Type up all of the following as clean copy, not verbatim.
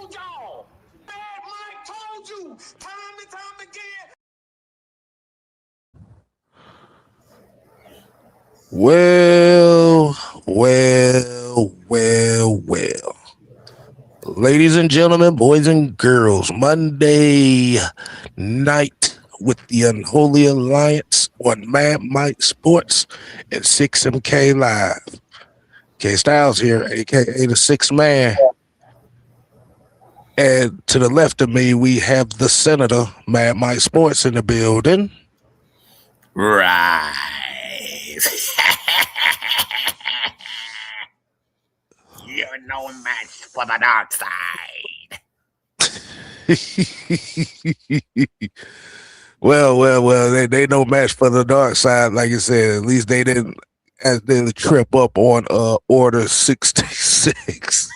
told y'all. Bad Mike told you time and time again. Well. Ladies and gentlemen, boys and girls, Monday night with the Unholy Alliance on Mad Mike Sports and 6MK Live. K Styles here, aka the Sixth Man. And to the left of me, we have the Senator, Mad Mike Sports, in the building. Right. You're no match for the dark side. Well. They no match for the dark side, like you said. At least they didn't trip up on Order 66.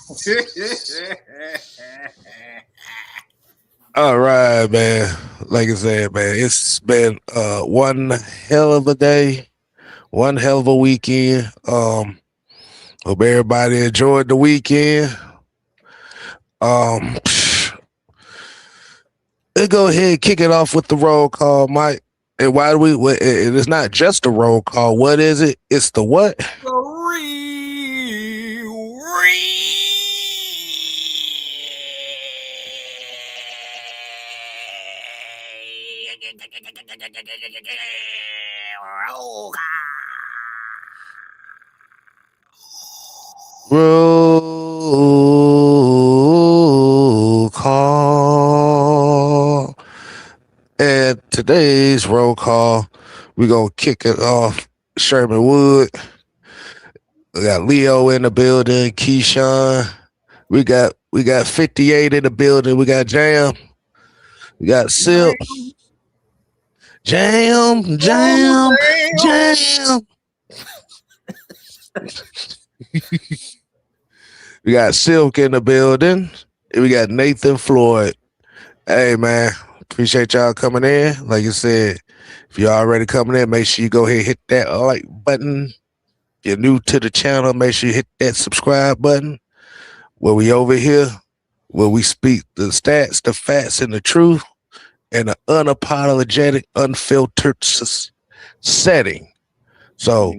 All right, man. Like I said, man, it's been one hell of a day, one hell of a weekend. Hope everybody enjoyed the weekend. Let's go ahead and kick it off with the roll call, Mike. And why do we? It's not just a roll call. What is it? It's the what? Roll call. And today's roll call, we're going to kick it off. Sherman Wood. We got Leo in the building. Keyshawn. We got 58 in the building. We got Jam. We got Silk. Jam. We got Silk in the building. And we got Nathan Floyd. Hey, man. Appreciate y'all coming in. Like I said, if you're already coming in, make sure you go ahead and hit that like button. If you're new to the channel, make sure you hit that subscribe button. Where we over here, where we speak the stats, the facts, and the truth in an unapologetic, unfiltered setting. So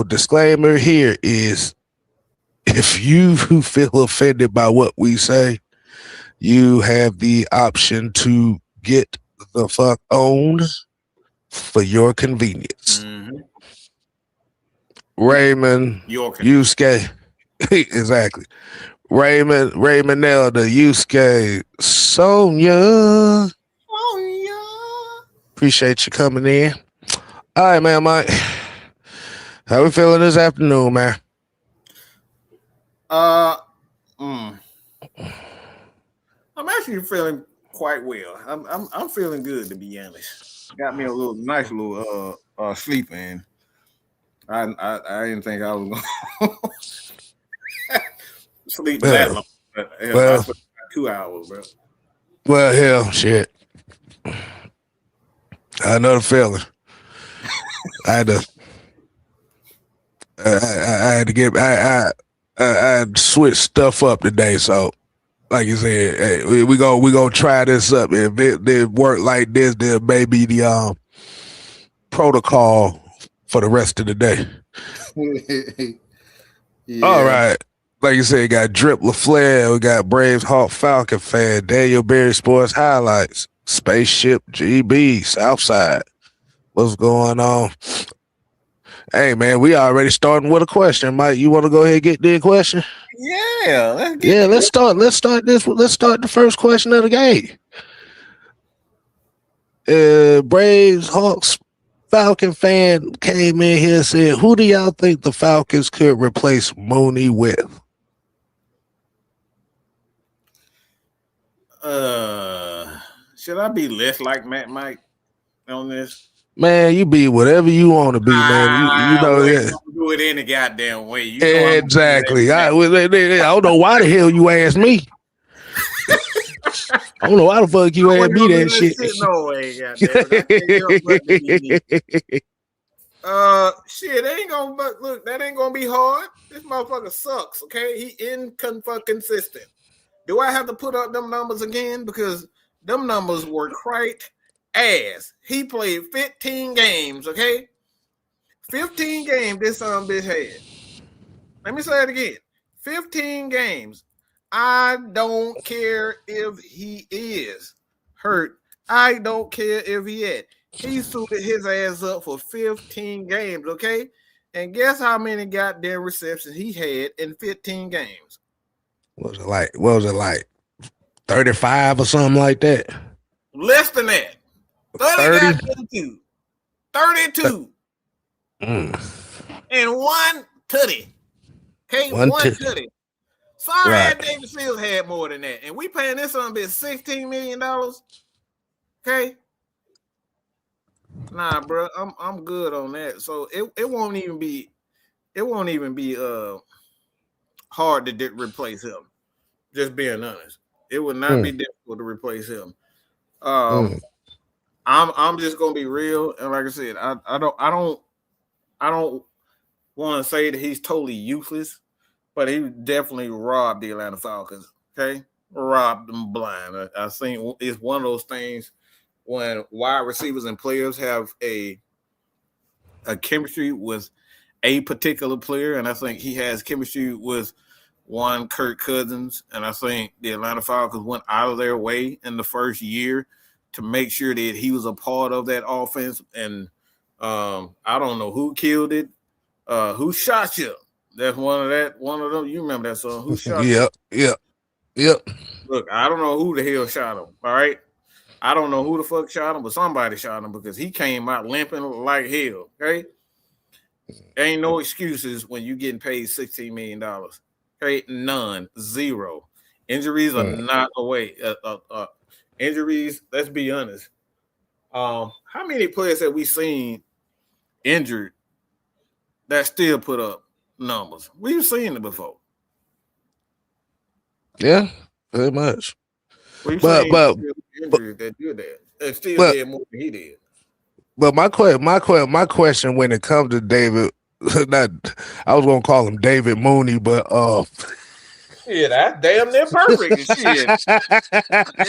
disclaimer here is, if you feel offended by what we say, you have the option to get the fuck on for your convenience. Mm-hmm. Raymond, Yusuke, exactly. Raymond Elder, Yusuke, Sonia. Appreciate you coming in. All right, man, Mike. How we feeling this afternoon, man? I'm actually feeling quite well. I'm feeling good, to be honest. Got me a nice little sleep in. I didn't think I was gonna sleep that long. But, I slept 2 hours, bro. Well, hell, shit. I know the feeling. I had to switch stuff up today, so like you said, hey, we gonna try this up. If it work like this, then maybe the protocol for the rest of the day. Yeah. All right. Like you said, got Drip LaFleur, we got Braves Hawk Falcon fan, Daniel Berry Sports Highlights, Spaceship GB, Southside. What's going on? Hey man, we already starting with a question. Mike, you want to go ahead and get the question? Yeah, let's start the first question of the game. Braves Hawks Falcon fan came in here and said, who do y'all think the Falcons could replace Mooney with? Should I be less like Matt Mike on this? Man, you be whatever you want to be, man. You know that. Do it any goddamn way. You know exactly. I don't know why the hell you asked me. I don't know why the fuck you asked me that shit. No way, shit, that ain't gonna be hard. This motherfucker sucks, okay? He inconsistent. Do I have to put up them numbers again? Because them numbers were quite ass. He played 15 games, okay? 15 games this bitch had. Let me say it again. 15 games. I don't care if he is hurt. I don't care if he had. He suited his ass up for 15 games, okay? And guess how many goddamn receptions he had in 15 games? What was it like? 35 or something like that? Less than that. 30 goddamn 32. And one tutty. Okay, one tutty. Sorry, right. David Fields had more than that. And we paying this on bitch $16 million. Okay. Nah, bro, I'm good on that. So it won't even be hard to replace him. Just being honest. It would not be difficult to replace him. I'm just gonna be real, and like I said, I don't want to say that he's totally useless, but he definitely robbed the Atlanta Falcons. Okay, robbed them blind. I think it's one of those things when wide receivers and players have a chemistry with a particular player, and I think he has chemistry with one Kirk Cousins, and I think the Atlanta Falcons went out of their way in the first year to make sure that he was a part of that offense. And I don't know who killed it. Who shot you? That's one of them. You remember that song? Who shot you? Yep. Look, I don't know who the hell shot him. All right. I don't know who the fuck shot him, but somebody shot him because he came out limping like hell. Okay. Ain't no excuses when you getting paid $16 million. Okay, none, zero. Injuries are not away. Injuries, let's be honest. How many players have we seen injured that still put up numbers? We've seen it before. Yeah, very much. We've seen injuries that did that. And still did more than he did. But my question when it comes to David, I was gonna call him David Mooney, but yeah, that's damn near perfect. Shit.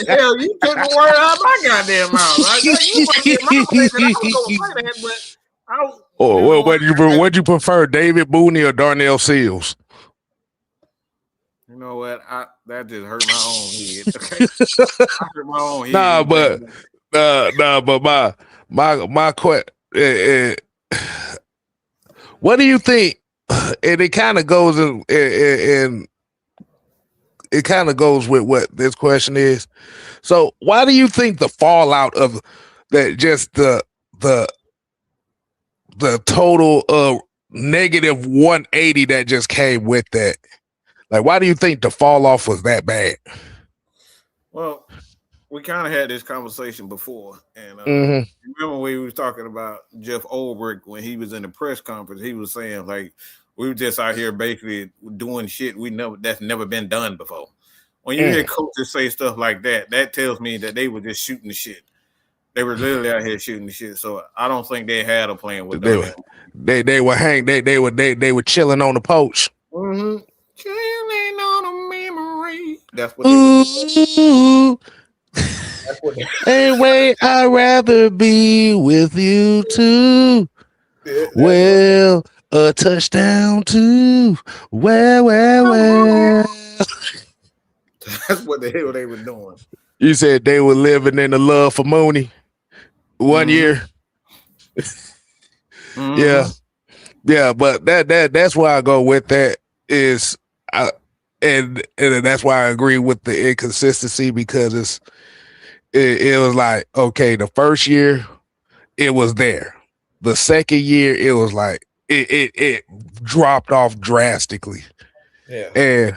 Hell, you took the word out of my goddamn mouth. Right? You might get my face, and I was gonna say that, but I was. Oh, what'd you prefer, David Mooney or Darnell Seals? You know what? That just hurt my own head. Okay? I hurt my own head. but my question. What do you think? And it kind of goes in it kind of goes with what this question is. So why do you think the fallout of that, just the total negative 180 that just came with that? Like, why do you think the fall off was that bad? Well, we kind of had this conversation before, and remember we was talking about Jeff Ulbrich when he was in the press conference. He was saying like we were just out here basically doing shit that's never been done before. When you hear coaches say stuff like that, that tells me that they were just shooting the shit. They were literally out here shooting the shit. So I don't think they had a plan with them. They were chilling on the poach. Mm-hmm. Chilling on a memory. That's what they were doing. Anyway, I'd rather be with you too. Yeah, well, a touchdown too. Well. That's what the hell they were doing. You said they were living in the love for Mooney 1 year. Yeah, but that's why I go with that is and that's why I agree with the inconsistency, because it was like, okay, the first year it was there. The second year it was like it dropped off drastically. Yeah.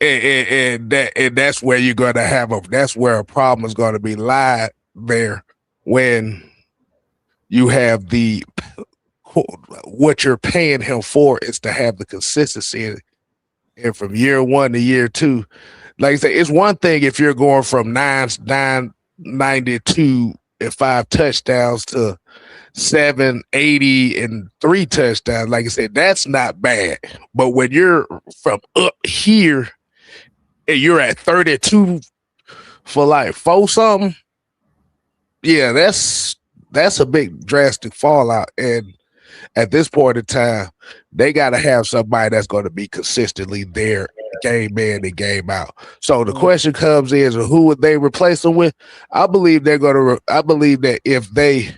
And that's where you're gonna have that's where a problem is gonna be lied there when you have what you're paying him for is to have the consistency. And from year one to year two, like I say, it's one thing if you're going from 992 and 5 touchdowns to 780 and 3 touchdowns. Like I said, that's not bad. But when you're from up here and you're at 32 for like 4 something, yeah, that's a big drastic fallout. And at this point in time, they got to have somebody that's going to be consistently there, game in and game out. So the question comes is, who would they replace them with? I believe they're going to. I believe that if they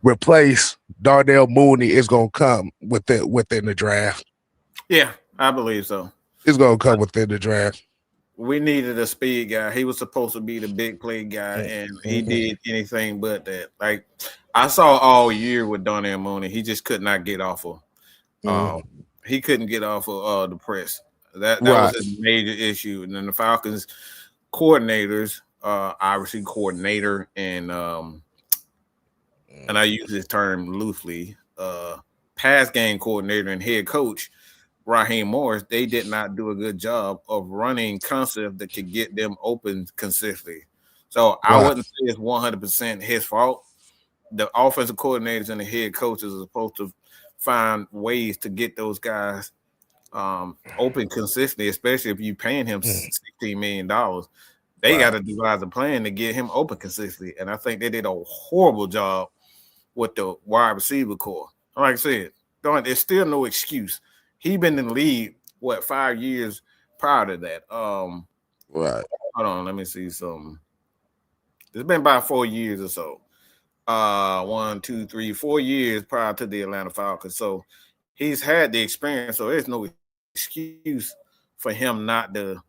replace Darnell Mooney, it's going to come within the draft. Yeah, I believe so. It's going to come within the draft. We needed a speed guy. He was supposed to be the big play guy, and he did anything but that. Like I saw all year with Darnell Mooney, he just could not get off of. He couldn't get off of the press. That was a major issue. And then the Falcons coordinators, obviously coordinator, and I use this term loosely, pass game coordinator and head coach Raheem Morris, they did not do a good job of running concepts that could get them open consistently. So I wouldn't say it's 100% his fault. The offensive coordinators and the head coaches are supposed to find ways to get those guys open consistently, especially if you're paying him $16 million. They got to devise a plan to get him open consistently. And I think they did a horrible job with the wide receiver core. Like I said, there's still no excuse. He been in the league, 5 years prior to that? Hold on, let me see something. It's been about 4 years or so. 1, 2, 3, 4 years prior to the Atlanta Falcons. So he's had the experience. So there's no excuse for him not to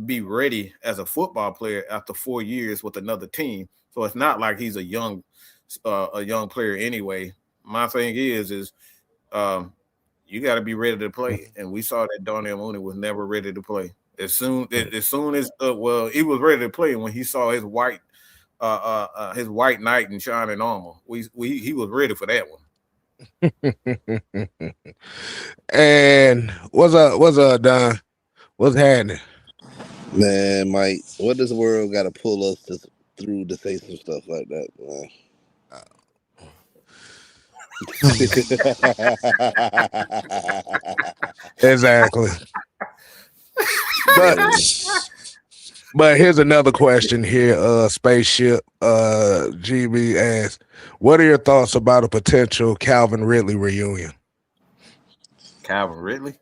be ready as a football player after 4 years with another team. So it's not like he's a young player anyway. My thing is you got to be ready to play, and we saw that Darnell Mooney was never ready to play. As soon as he was ready to play when he saw his white knight in shining armor. He was ready for that one. And what's up, Don? What's happening? Man, Mike, what does the world got to pull us through to say some stuff like that, man? Exactly. But here's another question here. Spaceship GB asks, what are your thoughts about a potential Calvin Ridley reunion? Calvin Ridley?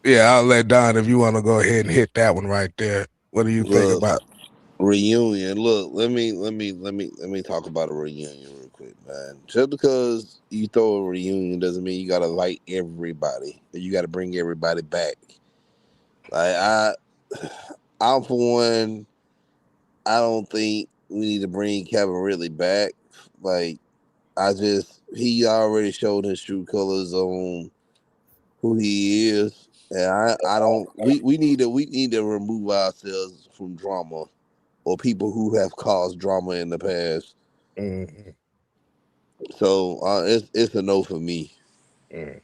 Yeah, I'll let Don, if you want to go ahead and hit that one right there. What do you think about reunion? Look, let me talk about a reunion real quick, man. Just because you throw a reunion doesn't mean you gotta like everybody. You gotta bring everybody back. Like I'm for one, I don't think we need to bring Calvin Ridley back. Like he already showed his true colors on who he is. And we need to remove ourselves from drama or people who have caused drama in the past. Mm-hmm. So it's a no for me. Mm.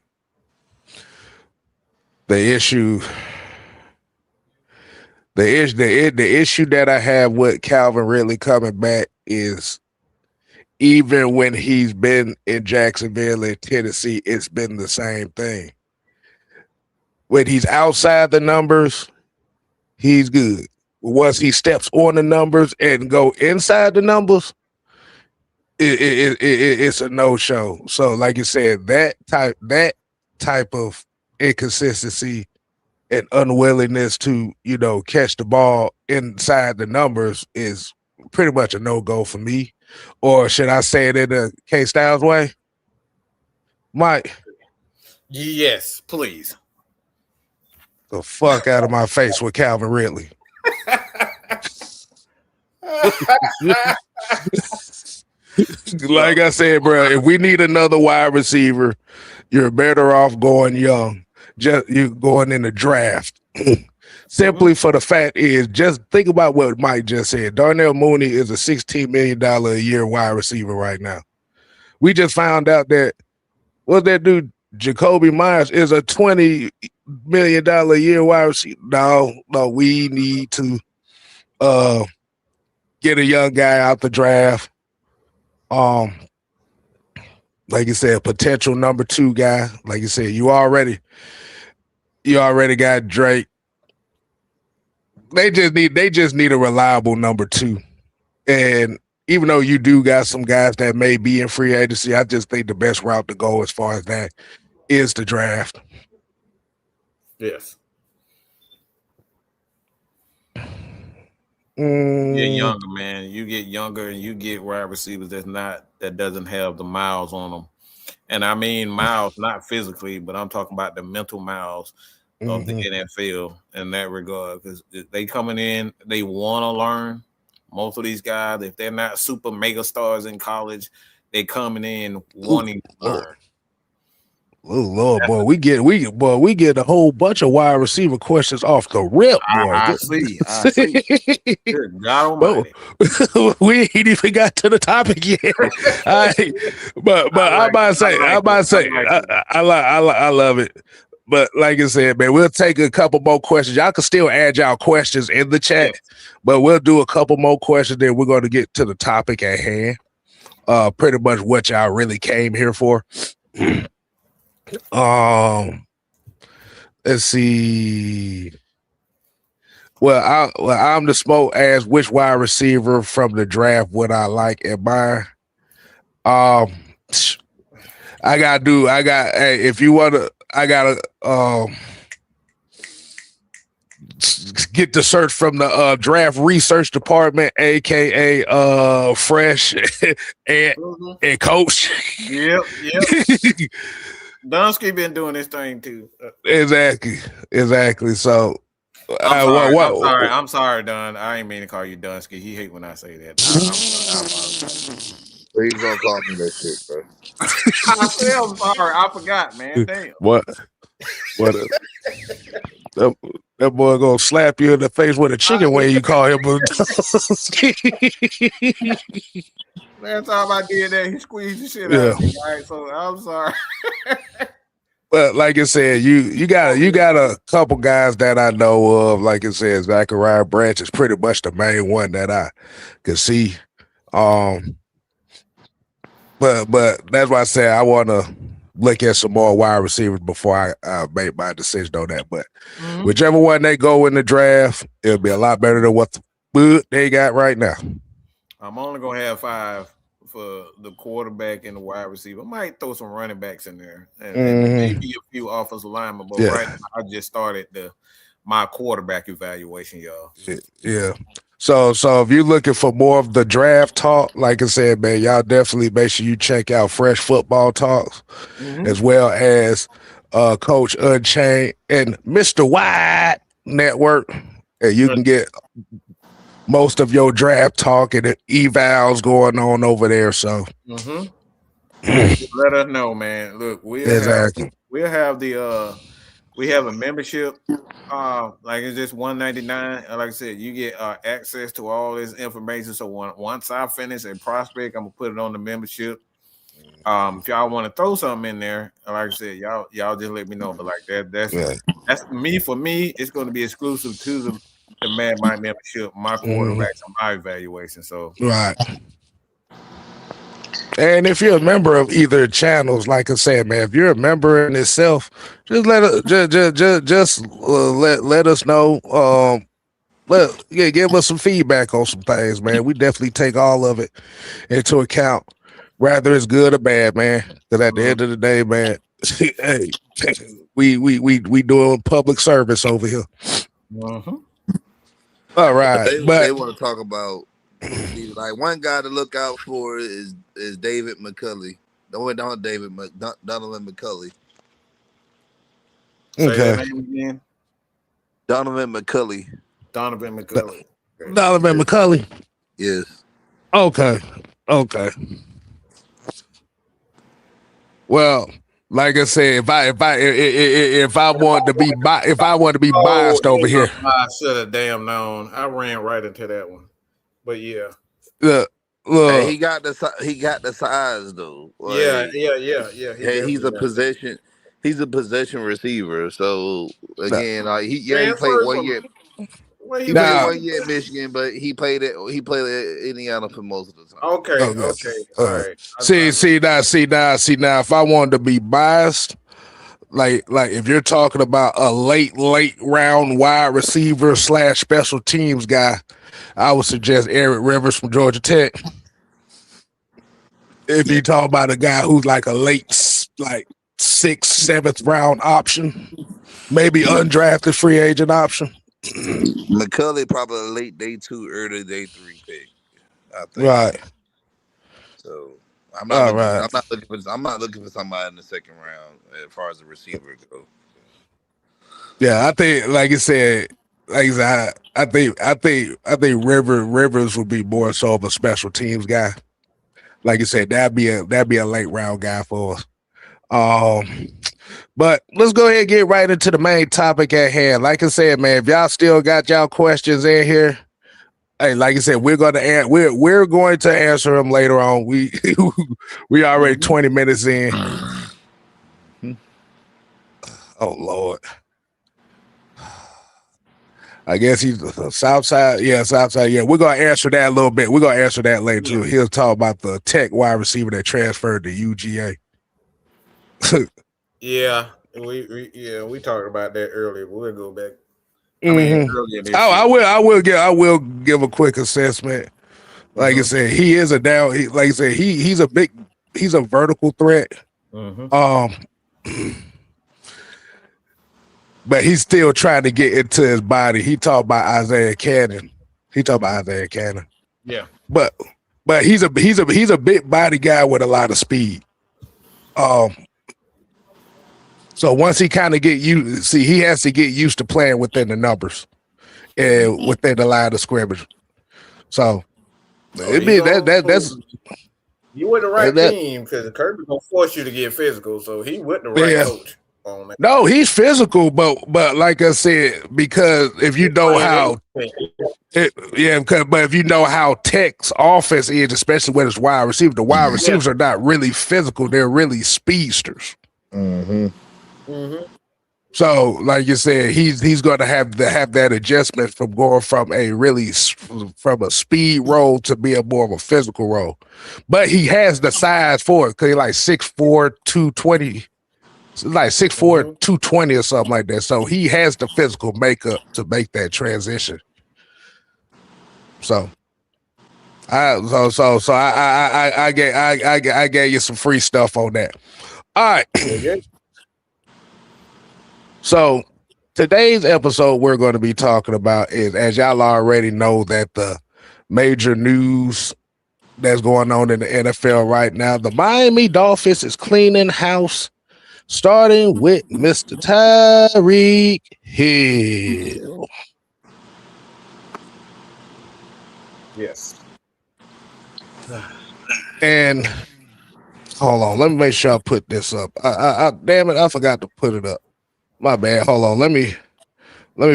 The issue that I have with Calvin Ridley coming back is even when he's been in Jacksonville and Tennessee, it's been the same thing. When he's outside the numbers, he's good. Once he steps on the numbers and go inside the numbers, it's a no-show. So, like you said, that type of inconsistency and unwillingness to, catch the ball inside the numbers is pretty much a no-go for me. Or should I say it in a K Styles way? Mike? Yes, please. The fuck out of my face with Calvin Ridley. Like I said, bro, if we need another wide receiver, you're better off going young. Just you going in the draft. Simply for the fact is, just think about what Mike just said. Darnell Mooney is a $16 million a year wide receiver right now. We just found out that what's that dude? Jacoby Myers is a $20 million a year wide receiver. No, we need to get a young guy out the draft. Like you said, potential number 2 guy. Like you said, you already got Drake. They just need a reliable number 2. And even though you do got some guys that may be in free agency, I just think the best route to go as far as that is the draft. Yes. Mm. You get younger, man. You get younger, and you get wide receivers that doesn't have the miles on them. And I mean miles, not physically, but I'm talking about the mental miles of the NFL in that regard. Because they coming in, they want to learn. Most of these guys, if they're not super mega stars in college, they coming in wanting to learn. Oh Lord, boy, we get a whole bunch of wide receiver questions off the rip, boy. I see. Good God Almighty. We ain't even got to the topic yet. But I love it. But like I said, man, we'll take a couple more questions. Y'all can still add y'all questions in the chat, but we'll do a couple more questions. Then we're going to get to the topic at hand. Pretty much what y'all really came here for. Let's see. I'm the smoke as which wide receiver from the draft would I like admire? Hey, if you wanna, I gotta get the search from the draft research department, aka Fresh and Coach. Yep. Dunsky been doing this thing too. Exactly. So I'm sorry, Don. I ain't mean to call you Dunsky. He hate when I say that. Please don't call me that shit, bro. I'm sorry. I forgot, man. Damn. What? That boy gonna slap you in the face with a chicken wing. You call him. Last time I did that, he squeezed the shit out of me. All right, so I'm sorry. But like I said, you got a couple guys that I know of. Like I said, Zachariah Branch is pretty much the main one that I could see. But that's why I say I want to look at some more wide receivers before I make my decision on that. But whichever one they go in the draft, it'll be a lot better than what they got right now. I'm only gonna have 5 for the quarterback and the wide receiver. I might throw some running backs in there and maybe a few offensive linemen. But right now, I just started my quarterback evaluation, y'all. Yeah. So if you're looking for more of the draft talk, like I said, man, y'all definitely make sure you check out Fresh Football Talks, as well as Coach Unchained and Mr. Wide Network. And you can get most of your draft talk and evals going on over there. So let us know, man. Look, we have a membership. Like it's just $199. Like I said, you get access to all this information. So once I finish a prospect, I'm gonna put it on the membership. If y'all want to throw something in there, like I said, y'all just let me know. But like that's me. For me, it's going to be exclusive to the Mad Mike membership, my quarterbacks, and my evaluation. So right. And if you're a member of either channels, like I said, man, if you're a member in itself, just let us know. Give us some feedback on some things, man. We definitely take all of it into account, whether it's good or bad, man. Because at the end of the day, man, hey, we doing public service over here. All right, they want to talk about. Like one guy to look out for is David McCulley. Donovan McCulley. Okay. Say that name again. Donovan McCulley. Donovan McCulley. Okay. Donovan McCulley. Yes. Okay. Well, like I said, if I want to be biased over here, I should have damn known. I ran right into that one. But yeah, look, hey, he got the size though. Like, yeah. He's a possession receiver. So again, like he played 1 year. He played 1 year at Michigan, but he played at Indiana for most of the time. Okay. All right. See now. If I wanted to be biased, if you're talking about a late round wide receiver / special teams guy, I would suggest Eric Rivers from Georgia Tech. If you talk about a guy who's like a late, like 6th, 7th round option, maybe undrafted free agent option. McCulley probably a late day 2, early day 3 pick. I think. Right. So I'm not looking. Right. I'm not looking for somebody in the 2nd round as far as the receiver goes. Yeah, I think, like I said, I think Rivers would be more so of a special teams guy. Like you said, that'd be a late round guy for us. But let's go ahead and get right into the main topic at hand. Like I said, man, if y'all still got y'all questions in here, hey, like I said, we're going to answer them later on. We already 20 minutes in. Oh Lord. I guess he's Southside. Yeah, Southside. Yeah, we're gonna answer that a little bit. We're gonna answer that later too. He'll talk about the Tech wide receiver that transferred to UGA. Yeah, we talked about that earlier. We'll go back. Earlier this year. I will give a quick assessment. Like I said, he is a down. Like I said, he's a vertical threat. But he's still trying to get into his body. He talked about Isaiah Cannon. Yeah. But he's a big body guy with a lot of speed. So once he kind of he has to get used to playing within the numbers and within the line of scrimmage. So that's you with the right team because Kirby's gonna force you to get physical. So he with the right coach. No, he's physical, but like I said, because if you know how, but if you know how Tech's offense is, especially when it's wide receiver, the wide receivers are not really physical; they're really speedsters. So, like you said, he's going to have that adjustment from going from a speed role to be a more of a physical role, but he has the size for it because he's like 6'4", 220. It's like 6'4", 220 or something like that. So he has the physical makeup to make that transition. So I gave you some free stuff on that. All right. So today's episode we're going to be talking about is, as y'all already know, that the major news that's going on in the NFL right now, the Miami Dolphins is cleaning house, starting with Mr. Tyreek Hill. Yes. And hold on, let me make sure I put this up. I damn it, I forgot to put it up. My bad. Hold on, let me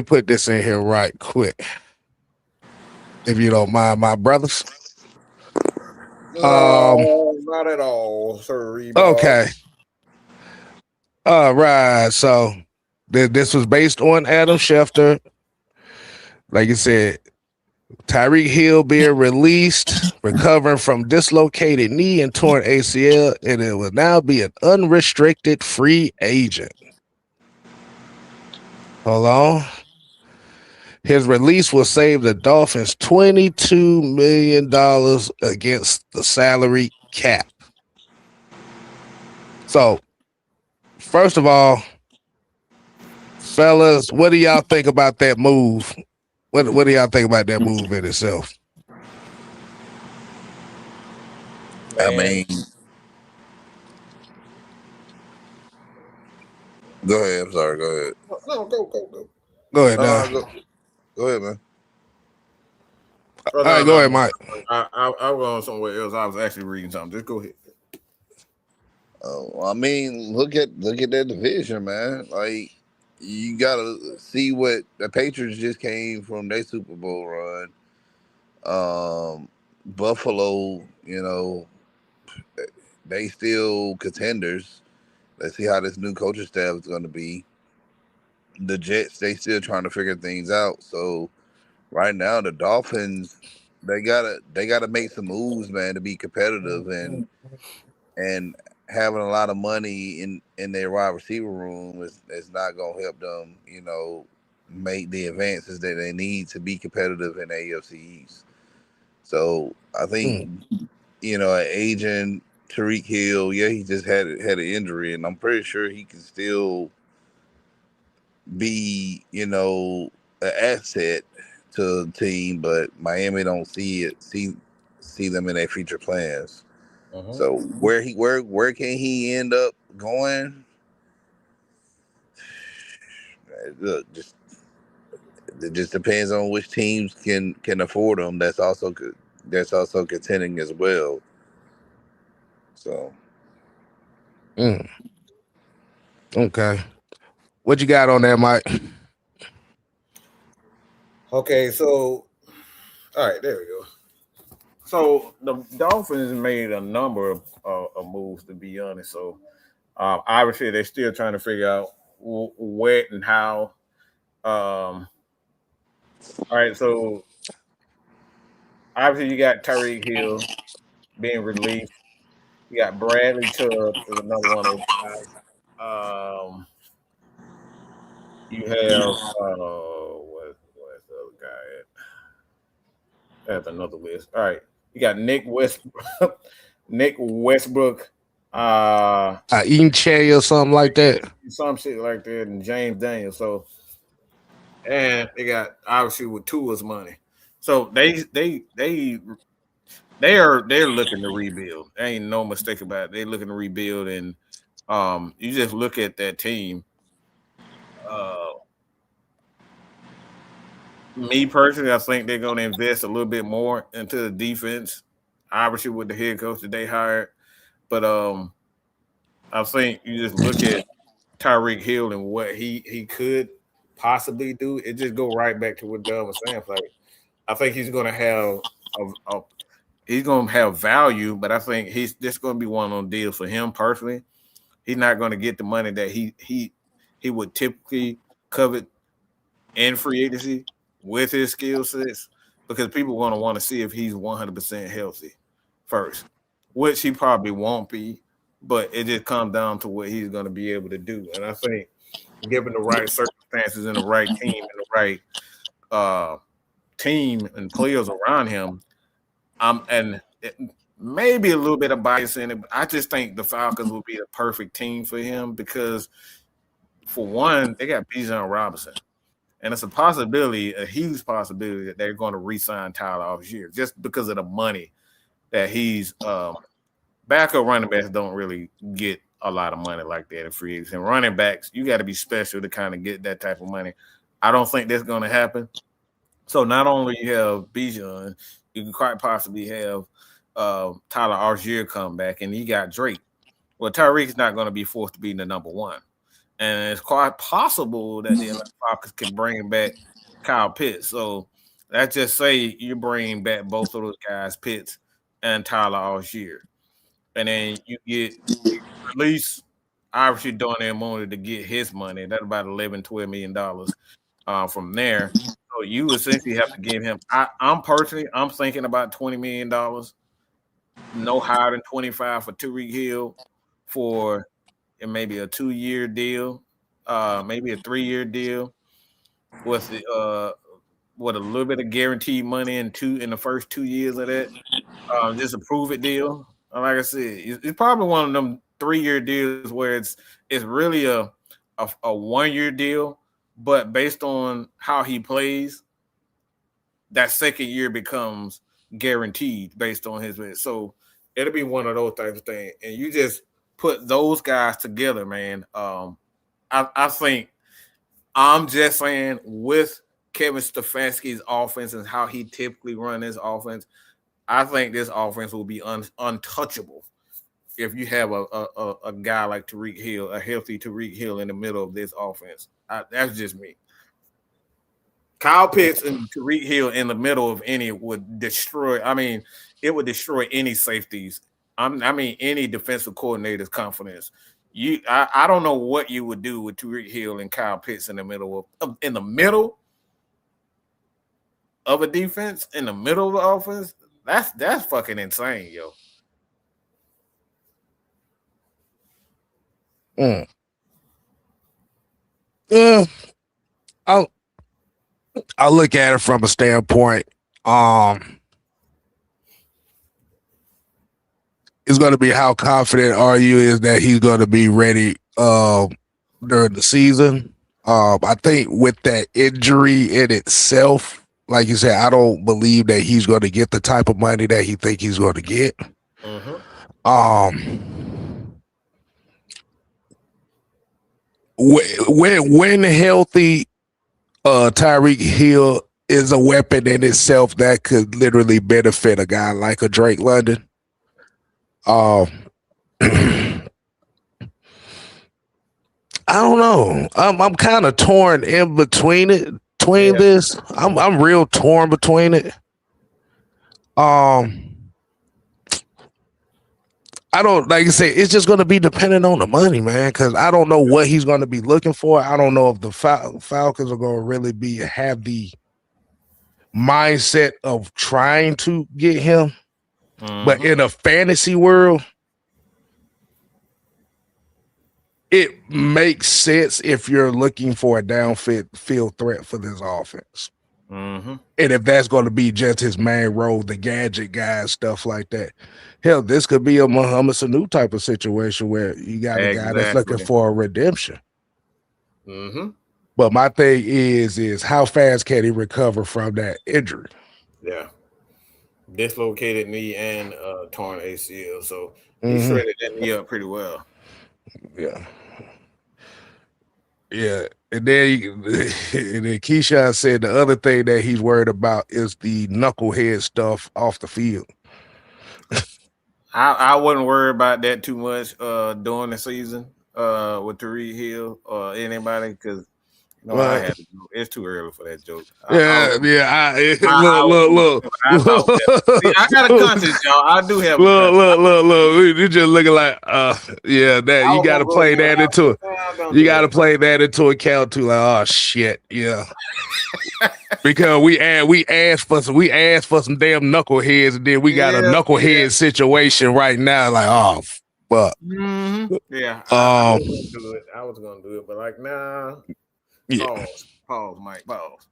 put this in here right quick, if you don't mind, my brothers. Not at all, sir. Okay. All right. So this was based on Adam Schefter. Like you said, Tyreek Hill being released, recovering from dislocated knee and torn ACL, and it will now be an unrestricted free agent. Hold on. His release will save the Dolphins $22 million against the salary cap. So, first of all, fellas, what do y'all think about that move? What do y'all think about that move in itself? I mean, go ahead. I'm sorry. Go ahead. No, go. Go ahead, Go ahead, man. All right, go ahead, Mike. I was on somewhere else. I was actually reading something. Just go ahead. I mean, look at that division, man. Like, you gotta see what the Patriots just came from their Super Bowl run. Buffalo, they still contenders. Let's see how this new coaching staff is going to be. The Jets, they still trying to figure things out. So right now, the Dolphins, they gotta make some moves, man, to be competitive and having a lot of money in their wide receiver room is not going to help them, make the advances that they need to be competitive in the AFC East. So I think, an aging Tyreek Hill, he just had an injury, and I'm pretty sure he can still be, an asset to the team, but Miami don't see them in their future plans. So where can he end up going? Look, it just depends on which teams can afford him. That's also good. That's also contending as well. So, Okay, what you got on there, Mike? Okay, so all right, there we go. So the Dolphins made a number of moves, to be honest. So obviously they're still trying to figure out what and how. All right, so obviously you got Tyreek Hill being released. You got Bradley Chubb is another one of those guys. You have what's the other guy at? I have another list. All right, you got Nick Westbrook, Eating cherry or something like that. some shit like that, and James Daniels. So, and they got obviously with Tua's money. So they're looking to rebuild. There ain't no mistake about it. They're looking to rebuild, and you just look at that team. Me personally, I think they're going to invest a little bit more into the defense. Obviously, with the head coach that they hired, but I think you just look at Tyreek Hill and what he could possibly do. It just go right back to what Doug was saying. Like, I think he's going to have he's going to have value, but I think he's just going to be one on deals for him personally. He's not going to get the money that he would typically covet in free agency with his skill sets, because people are going to want to see if he's 100% healthy first, which he probably won't be, but it just comes down to what he's going to be able to do. And I think given the right circumstances and the right team and the right team and players around him, maybe a little bit of bias in it, but I just think the Falcons will be the perfect team for him because, for one, they got Bijan Robinson. And it's a huge possibility that they're going to re-sign Tyler Algier just because of the money that he's backup running backs don't really get a lot of money like that in free agency. And running backs, you got to be special to kind of get that type of money. I don't think that's going to happen. So not only you have Bijan, you can quite possibly have Tyler Algier come back, and he got Drake. Well, Tyreek's not going to be forced to be the number one. And it's quite possible that the Falcons can bring back Kyle Pitts. So let's just say you bring back both of those guys, Pitts and Tyler Algier. And then you release obviously Darnell Mooney to get his money. That's about $11-12 million from there. So you essentially have to give him. I'm thinking about $20 million, no higher than 25 for Tyreek Hill for maybe a 2-year deal, maybe a 3-year deal with a little bit of guaranteed money in the first 2 years of that. Just a prove it deal. Like I said, it's probably one of them 3-year deals where it's really a 1-year deal, but based on how he plays, that second year becomes guaranteed based on his. So it'll be one of those types of things, and you just put those guys together, man. I think I'm just saying with Kevin Stefanski's offense and how he typically run his offense, I think this offense will be untouchable if you have a guy like Tyreek Hill, a healthy Tyreek Hill in the middle of this offense. That's just me. Kyle Pitts and Tyreek Hill in the middle of any would destroy. I mean, it would destroy any safeties. Any defensive coordinator's confidence. I don't know what you would do with Tyreek Hill and Kyle Pitts in the middle of a defense, in the middle of the offense. That's fucking insane, yo. Yeah, I'll look at it from a standpoint. It's going to be how confident are you is that he's going to be ready during the season. I think with that injury in itself, like you said, I don't believe that he's going to get the type of money that he think he's going to get. When healthy, Tyreek Hill is a weapon in itself that could literally benefit a guy like a Drake London. I don't know. I'm kind of torn in between this. I'm real torn between it. I don't, like you say, it's just going to be dependent on the money, man, because I don't know what he's going to be looking for. I don't know if the Falcons are going to really have the mindset of trying to get him. But in a fantasy world, it makes sense if you're looking for a downfield threat for this offense. And if that's going to be just his main role, the gadget guy, stuff like that. Hell, this could be a Mohamed Sanu type of situation where you got a guy that's looking for a redemption. But my thing is how fast can he recover from that injury? Yeah. Dislocated knee and torn ACL. So he shredded that knee up pretty well. Yeah. Yeah. And then Keyshawn said the other thing that he's worried about is the knucklehead stuff off the field. I wouldn't worry about that too much during the season with TYREEK Hill or anybody because I had to do. It's too early for that joke. Look. I got a conscience, y'all. I do have look. You just looking like, that you got to play that into it. You got to play that into account too. Like, oh shit, yeah. Because we asked for some damn knuckleheads, and then we got a knucklehead situation right now. Like, oh fuck. Yeah, I was gonna do it, but like, nah. Yeah. Pause, Mike. Pause.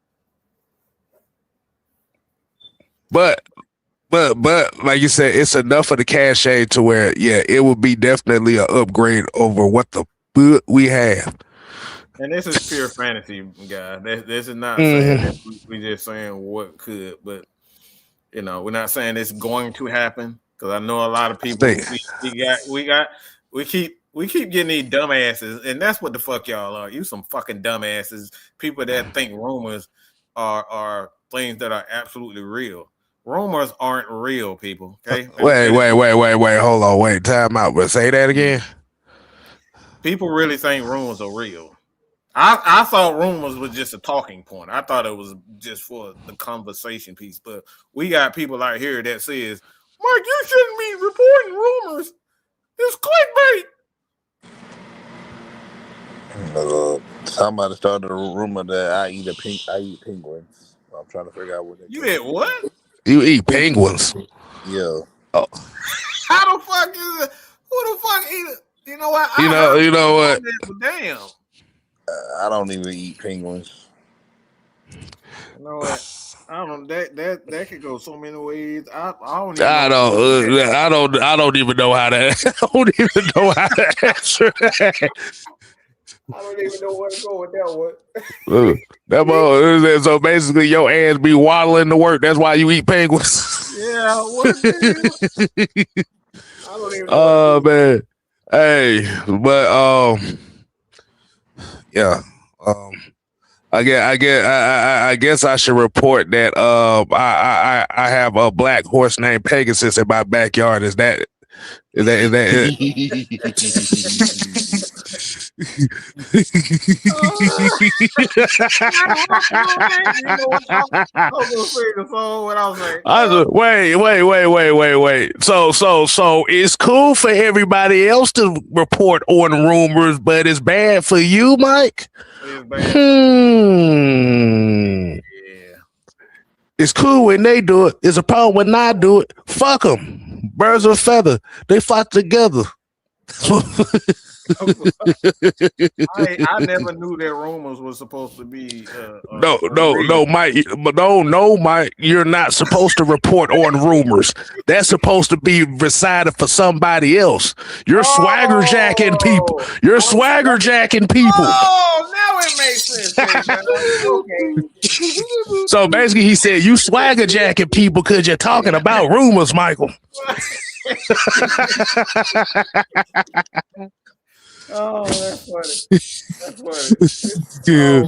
But like you said, it's enough for the cachet to where, it would be definitely an upgrade over what the fuck we have. And this is pure fantasy, guys. This is not saying that we're just saying what could, but we're not saying it's going to happen because I know a lot of people. We keep getting these dumbasses, and that's what the fuck y'all are. You some fucking dumbasses. People that think rumors are things that are absolutely real. Rumors aren't real, people. Okay. Wait. Hold on. Wait. Time out. But say that again. People really think rumors are real. I thought rumors was just a talking point. I thought it was just for the conversation piece. But we got people out here that says, Mike, you shouldn't be reporting rumors. It's clickbait. Somebody started a rumor that I eat penguins. I'm trying to figure out what you eat. What? You eat penguins? Yeah. Oh. How the fuck is it? Who the fuck eat it? You know what? You know what? Damn. I don't even eat penguins. You know what? I don't. That could go so many ways. I don't even know how to. I don't even know how to answer that. I don't even know where to go with that one. So basically, your ass be waddling to work. That's why you eat penguins. Yeah. What? I don't even know. Oh man. Hey, but yeah. I guess I should report that I have a black horse named Pegasus in my backyard. Is that Wait. So it's cool for everybody else to report on rumors, but it's bad for you, Mike? It's cool when they do it. It's a problem when I do it. Fuck them. Birds of a feather. They flock together. I never knew that rumors was supposed to be No, real. Mike. You're not supposed to report on rumors. That's supposed to be resided for somebody else. You're swagger jacking people. You're swagger jacking people. Oh, now it makes sense. Okay. So basically, he said you swagger jacking people because you're talking about rumors, Michael. Oh, that's funny. Yeah.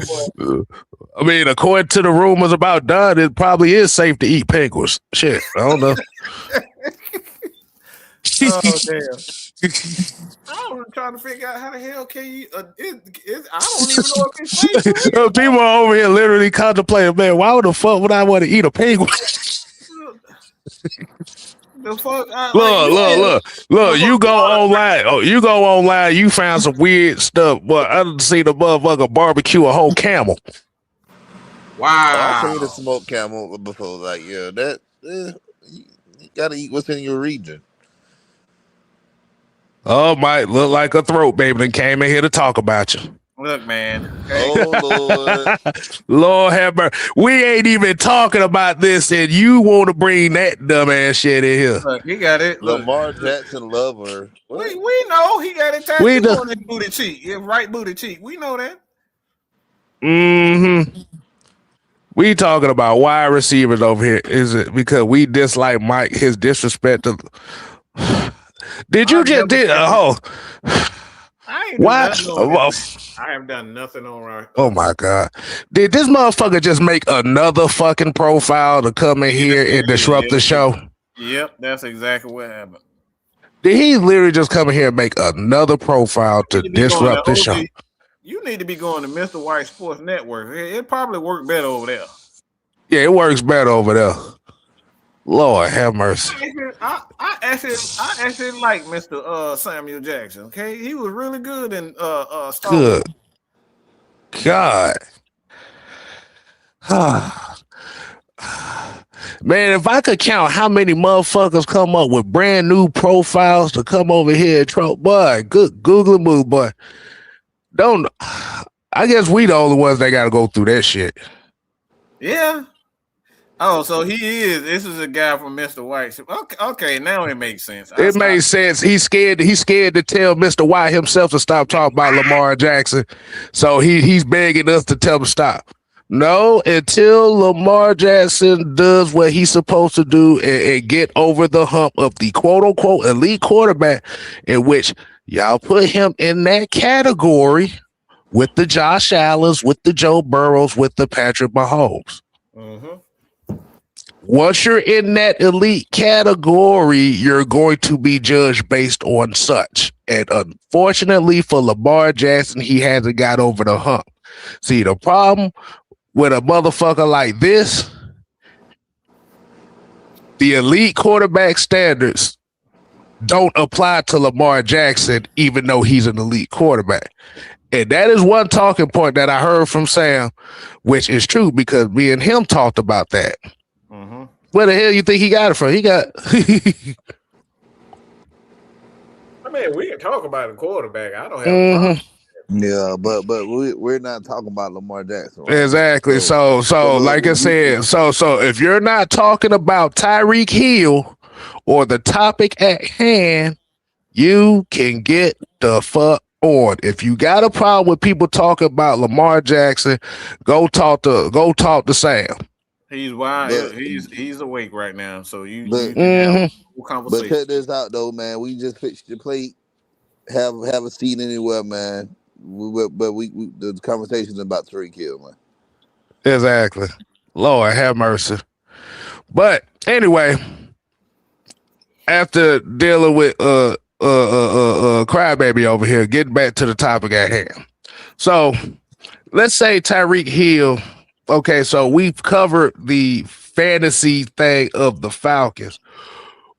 I mean, according to the rumors about Dunn, it probably is safe to eat penguins. Shit, I don't know. Oh, damn. I was trying to figure out how the hell can you. I don't even know if it's safe. People are over here literally contemplating, man, why the fuck would I want to eat a penguin? The fuck? Look. You go online. Oh, you go online. You found some weird stuff. But I didn't see the motherfucker barbecue a whole camel. Wow. I've seen a smoked camel before. Like, yeah, you gotta eat what's in your region. Oh, might look like a throat baby that came in here to talk about you. Look, man. Okay. Oh, Lord. Lord have mercy. We ain't even talking about this, and you want to bring that dumbass shit in here. Look, he got it. Look. Lamar Jackson lover. We know he got it tattooed on his booty cheek. Yeah, right booty cheek. We know that. Mm-hmm. We talking about wide receivers over here. Is it because we dislike Mike, his disrespect to... Did you just... Why? I have done nothing on right. Oh my God. Did this motherfucker just make another fucking profile to come in here and disrupt the show? Yep, that's exactly what happened. Did he literally just come in here and make another profile to disrupt the show? You need to be going to Mr. White Sports Network. It probably worked better over there. Yeah, it works better over there. Lord have mercy. I actually like Mr. Samuel Jackson. Okay, he was really good in Star Wars. Good God. Man, if I could count how many motherfuckers come up with brand new profiles to come over here and troll, boy, good Google move, boy. I guess we the only ones that got to go through that shit. Yeah. Oh, so he is. This is a guy from Mr. White. Okay, now it makes sense. It makes sense. He's scared to tell Mr. White himself to stop talking about Lamar Jackson. So he's begging us to tell him to stop. No, until Lamar Jackson does what he's supposed to do and get over the hump of the quote-unquote elite quarterback, in which y'all put him in that category with the Josh Allens, with the Joe Burrows, with the Patrick Mahomes. Mm-hmm. Once you're in that elite category, you're going to be judged based on such. And unfortunately for Lamar Jackson, he hasn't got over the hump. See, the problem with a motherfucker like this, the elite quarterback standards don't apply to Lamar Jackson, even though he's an elite quarterback. And that is one talking point that I heard from Sam, which is true because me and him talked about that. Mm-hmm. Where the hell you think he got it from? He got... I mean, we can talk about the quarterback. I don't have a problem. Yeah, but we're not talking about Lamar Jackson. Right? Exactly. So like I said, so if you're not talking about Tyreek Hill or the topic at hand, you can get the fuck on. If you got a problem with people talking about Lamar Jackson, go talk to Sam. He's wild. He's awake right now. So you but have a conversation. But check this out though, man. We just fixed your plate. Have a seat anywhere, man. But we the conversation is about TYREEK Hill, man. Exactly. Lord have mercy. But anyway, after dealing with crybaby over here, getting back to the topic at hand. So let's say Tyreek Hill. Okay, so we've covered the fantasy thing of the Falcons.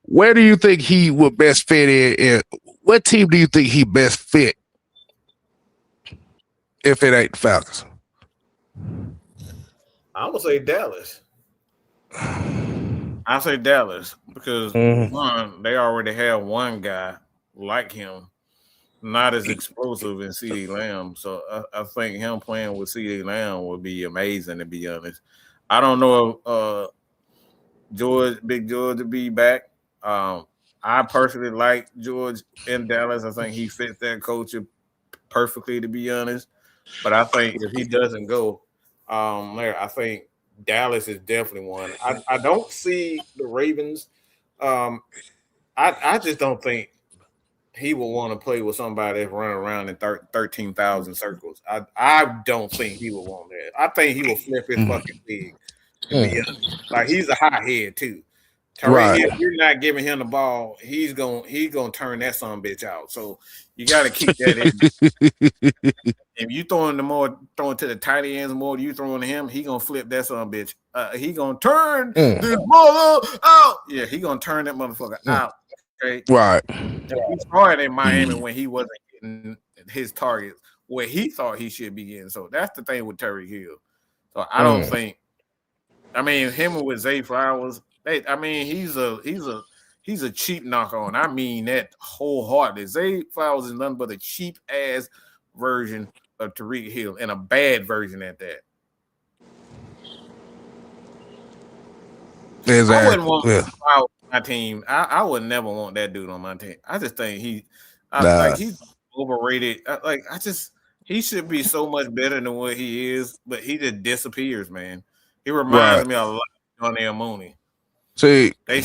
Where do you think he would best fit in? What team do you think he best fit if it ain't the Falcons? I would say Dallas. I say Dallas because one, they already have one guy like him not as explosive in CeeDee Lamb. So I think him playing with CeeDee Lamb would be amazing, to be honest. I don't know if Big George to be back. I personally like George in Dallas. I think he fits that culture perfectly, to be honest. But I think if he doesn't go, I think Dallas is definitely one. I don't see the Ravens. I just don't think he will want to play with somebody that's running around in 13,000 circles. I don't think he will want that. I think he will flip his fucking wig, to be honest. Like, he's a hot head too. Right. If you're not giving him the ball, he's gonna turn that son bitch out. So you got to keep that in. If you throwing to the tight ends more, you throwing to him, he gonna flip that son bitch. He gonna turn this ball out. Yeah, he gonna turn that motherfucker out. Okay? Right. He started in Miami when he wasn't getting his targets where he thought he should be getting. So that's the thing with Tyreek Hill. So I don't think. I mean, him with Zay Flowers. He's a cheap knockoff. I mean that wholeheartedly. Zay Flowers is nothing but a cheap ass version of TYREEK Hill, and a bad version at that. Exactly. I wouldn't want my team. I would never want that dude on my team. I just think he's overrated. He should be so much better than what he is, but he just disappears, man. He reminds me a lot of Darnell Mooney. See, they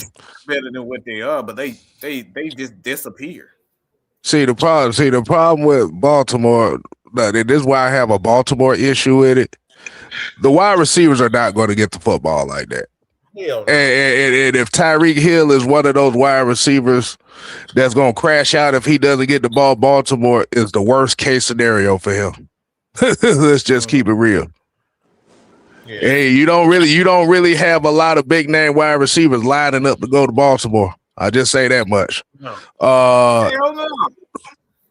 better than what they are, but they just disappear. See the problem with Baltimore. This is why I have a Baltimore issue with it. The wide receivers are not going to get the football like that. Hell no. And if Tyreek Hill is one of those wide receivers that's going to crash out if he doesn't get the ball, Baltimore is the worst case scenario for him. Let's just keep it real. Yeah. Hey, you don't really have a lot of big name wide receivers lining up to go to Baltimore. I just say that much. No. Hell no.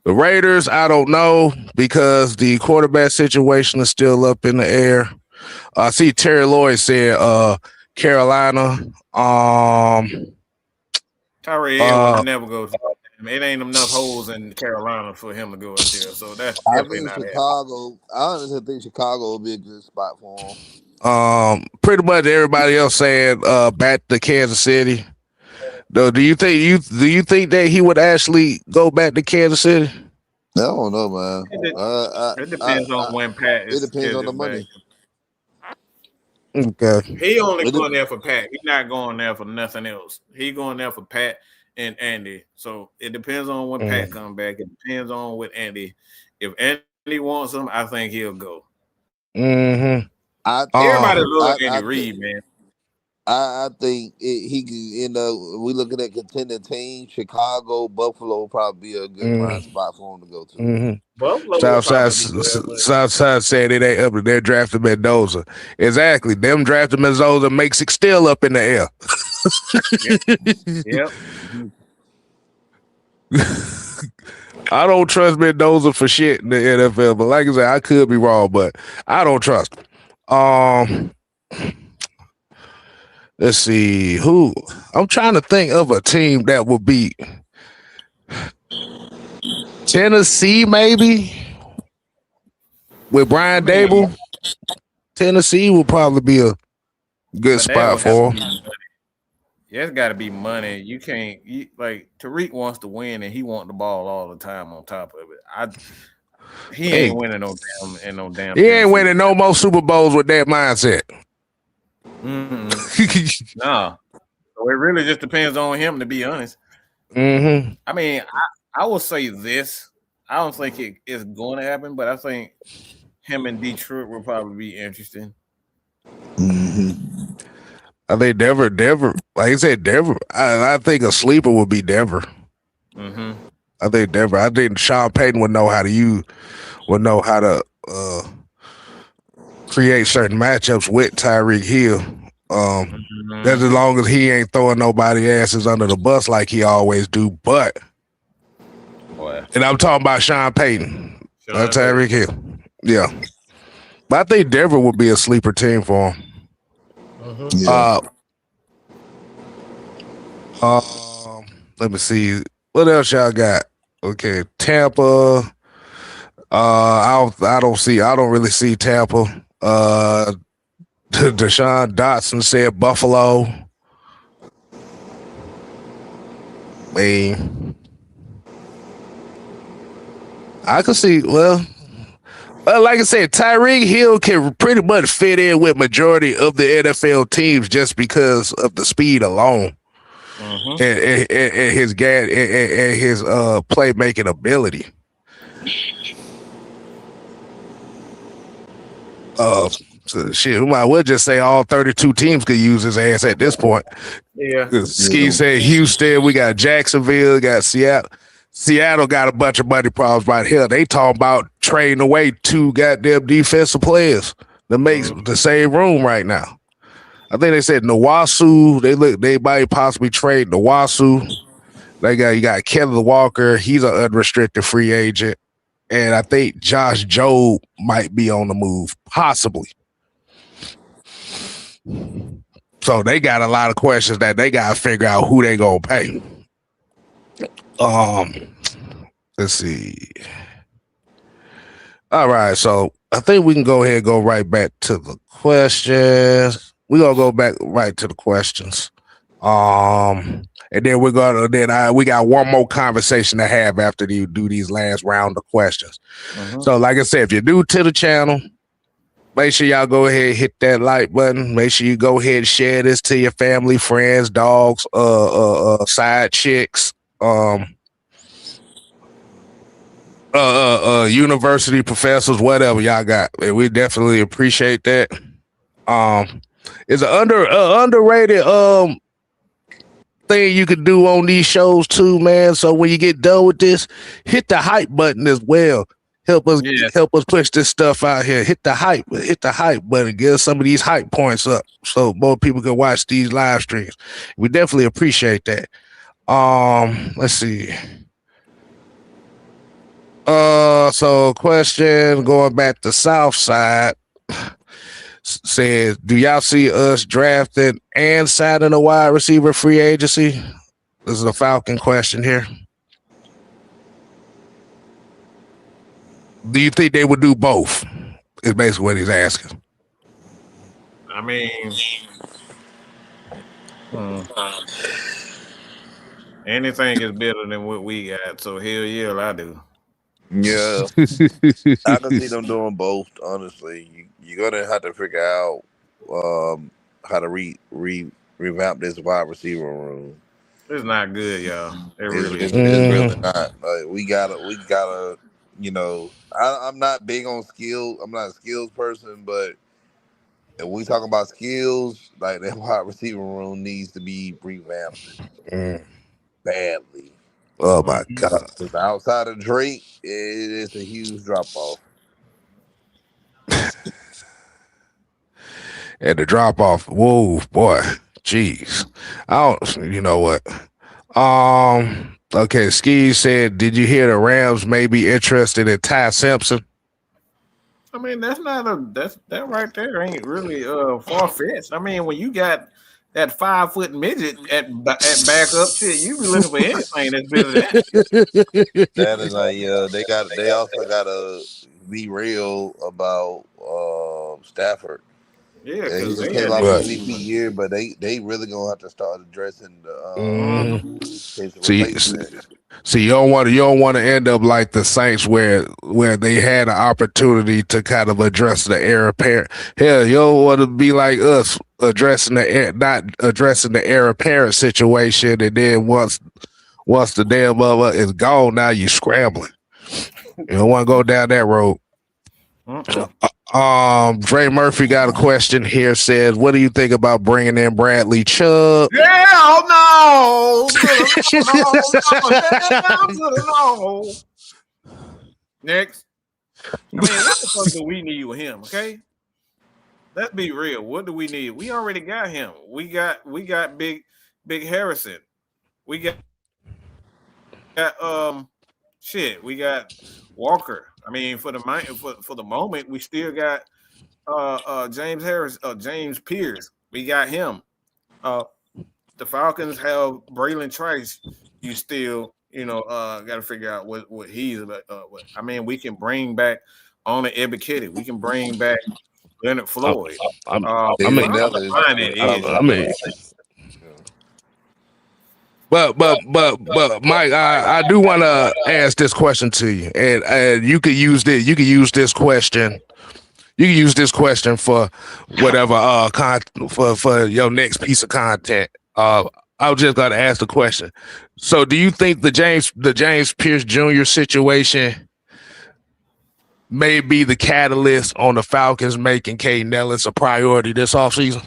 The Raiders, I don't know, because the quarterback situation is still up in the air. I see Terry Lloyd said Carolina. Tyree will never go. It ain't enough holes in Carolina for him to go out there. So that's definitely not Chicago. I honestly think Chicago will be a good spot for him. Pretty much everybody else saying back to Kansas City. Do you think that he would actually go back to Kansas City? I don't know, man. It depends on when Pat is. It depends on the money. Okay. He only going there for Pat. He's not going there for nothing else. He going there for Pat and Andy. So it depends on when Pat come back. It depends on with Andy. If Andy wants him, I think he'll go. Mm-hmm. Everybody loves Andy Reid, man. I think he can end up. We looking at contending teams. Chicago, Buffalo will probably be a good prime spot for him to go to. Mm-hmm. Southside said it ain't up to their drafting Mendoza. Exactly. Them drafting Mendoza makes it still up in the air. Yep. I don't trust Mendoza for shit in the NFL, but like I said, I could be wrong, but I don't trust him. Let's see who. I'm trying to think of a team that will beat Tennessee, maybe with Brian Dable. Tennessee will probably be a good spot for him. There's got to be money. You can't like Tyreek wants to win, and he wants the ball all the time. On top of it, he ain't winning no damn. He ain't winning no more Super Bowls with that mindset. No, so it really just depends on him, to be honest. Mm-hmm. I mean, I will say this: I don't think it is going to happen, but I think him and Detroit will probably be interesting. Mm-hmm. I think Denver. Like I said, Denver. I think a sleeper would be Denver. Mm-hmm. I think Denver. I think Sean Payton would know how to create certain matchups with Tyreek Hill. That's as long as he ain't throwing nobody asses under the bus like he always do. But, and I'm talking about Sean Payton, not Tyreek Hill. Yeah, but I think Denver would be a sleeper team for him. Let me see what else y'all got. Okay, Tampa. I don't really see Tampa. Deshaun Dotson said Buffalo. I could see. Well, like I said, Tyreek Hill can pretty much fit in with majority of the NFL teams just because of the speed alone and his playmaking ability. So shit, we might well just say all 32 teams could use his ass at this point. Yeah. Ski said Houston, we got Jacksonville, we got Seattle. Seattle got a bunch of money problems right here. They talking about trading away 2 goddamn defensive players that makes the same room right now. I think they said Nawasu. They might possibly trade Nawasu. You got Kevin Walker. He's an unrestricted free agent. And I think Josh Jobe might be on the move, possibly. So they got a lot of questions that they got to figure out who they gonna pay. Let's see. All right, so I think we can go ahead and go right back to the questions. We're gonna go back right to the questions. And then we got one more conversation to have after you do these last round of questions. So, like I said, if you're new to the channel, make sure y'all go ahead and hit that like button. Make sure you go ahead and share this to your family, friends, dogs, side chicks, university professors, whatever y'all got. We definitely appreciate that. It's an underrated thing you can do on these shows too, man. So when you get done with this, hit the hype button as well. Help us push this stuff out here. Hit the hype button. Get us some of these hype points up so more people can watch these live streams. We definitely appreciate that. Let's see. So question going back to Southside says, do y'all see us drafting and signing a wide receiver free agency? This is a Falcon question here. Do you think they would do both? Is basically what he's asking. I mean, anything is better than what we got. So hell yeah, I do. Yeah, I can see them doing both. Honestly, you're gonna have to figure out how to revamp this wide receiver room. It's not good, y'all. It's really not. Like, we gotta. You know, I'm not big on skills. I'm not a skills person, but if we talk about skills, like that wide receiver room needs to be revamped badly. Oh my God! Because outside of Drake, it is a huge drop off. And the drop off, whoa, boy, jeez. You know what? Okay, Ski said, did you hear the Rams may be interested in Ty Simpson? I mean, that right there ain't really far fetched. I mean, when you got that 5-foot midget at backup, shit, you be looking for anything that's better than that. That is like, they also gotta be real about Stafford. Yeah, he because just came off a MVP year, but they really gonna have to start addressing the So you don't want to end up like the Saints where they had an opportunity to kind of address the heir apparent. Hell, you don't want to be like us not addressing the heir apparent situation, and then once the damn mother is gone, now you're scrambling. You don't want to go down that road. Dre Murphy got a question here. Says, what do you think about bringing in Bradley Chubb? Hell no! No. Next. I mean, what the fuck do we need with him? Okay, let's be real. What do we need? We already got him. We got big Harrison. We got shit. We got Walker. I mean, for the moment, we still got James Harris, James Pierce. We got him. The Falcons have Braylon Trice. You still got to figure out what he's about. I mean, we can bring back on the Ebiketie. We can bring back Leonard Floyd. I David mean, Nellis. I mean, but Mike, I do want to ask this question to you, and you could use this. You could use this question. You can use this question for whatever for your next piece of content. I was just gonna ask the question. So, do you think the James Pierce Jr. situation may be the catalyst on the Falcons making K. Nellis a priority this offseason?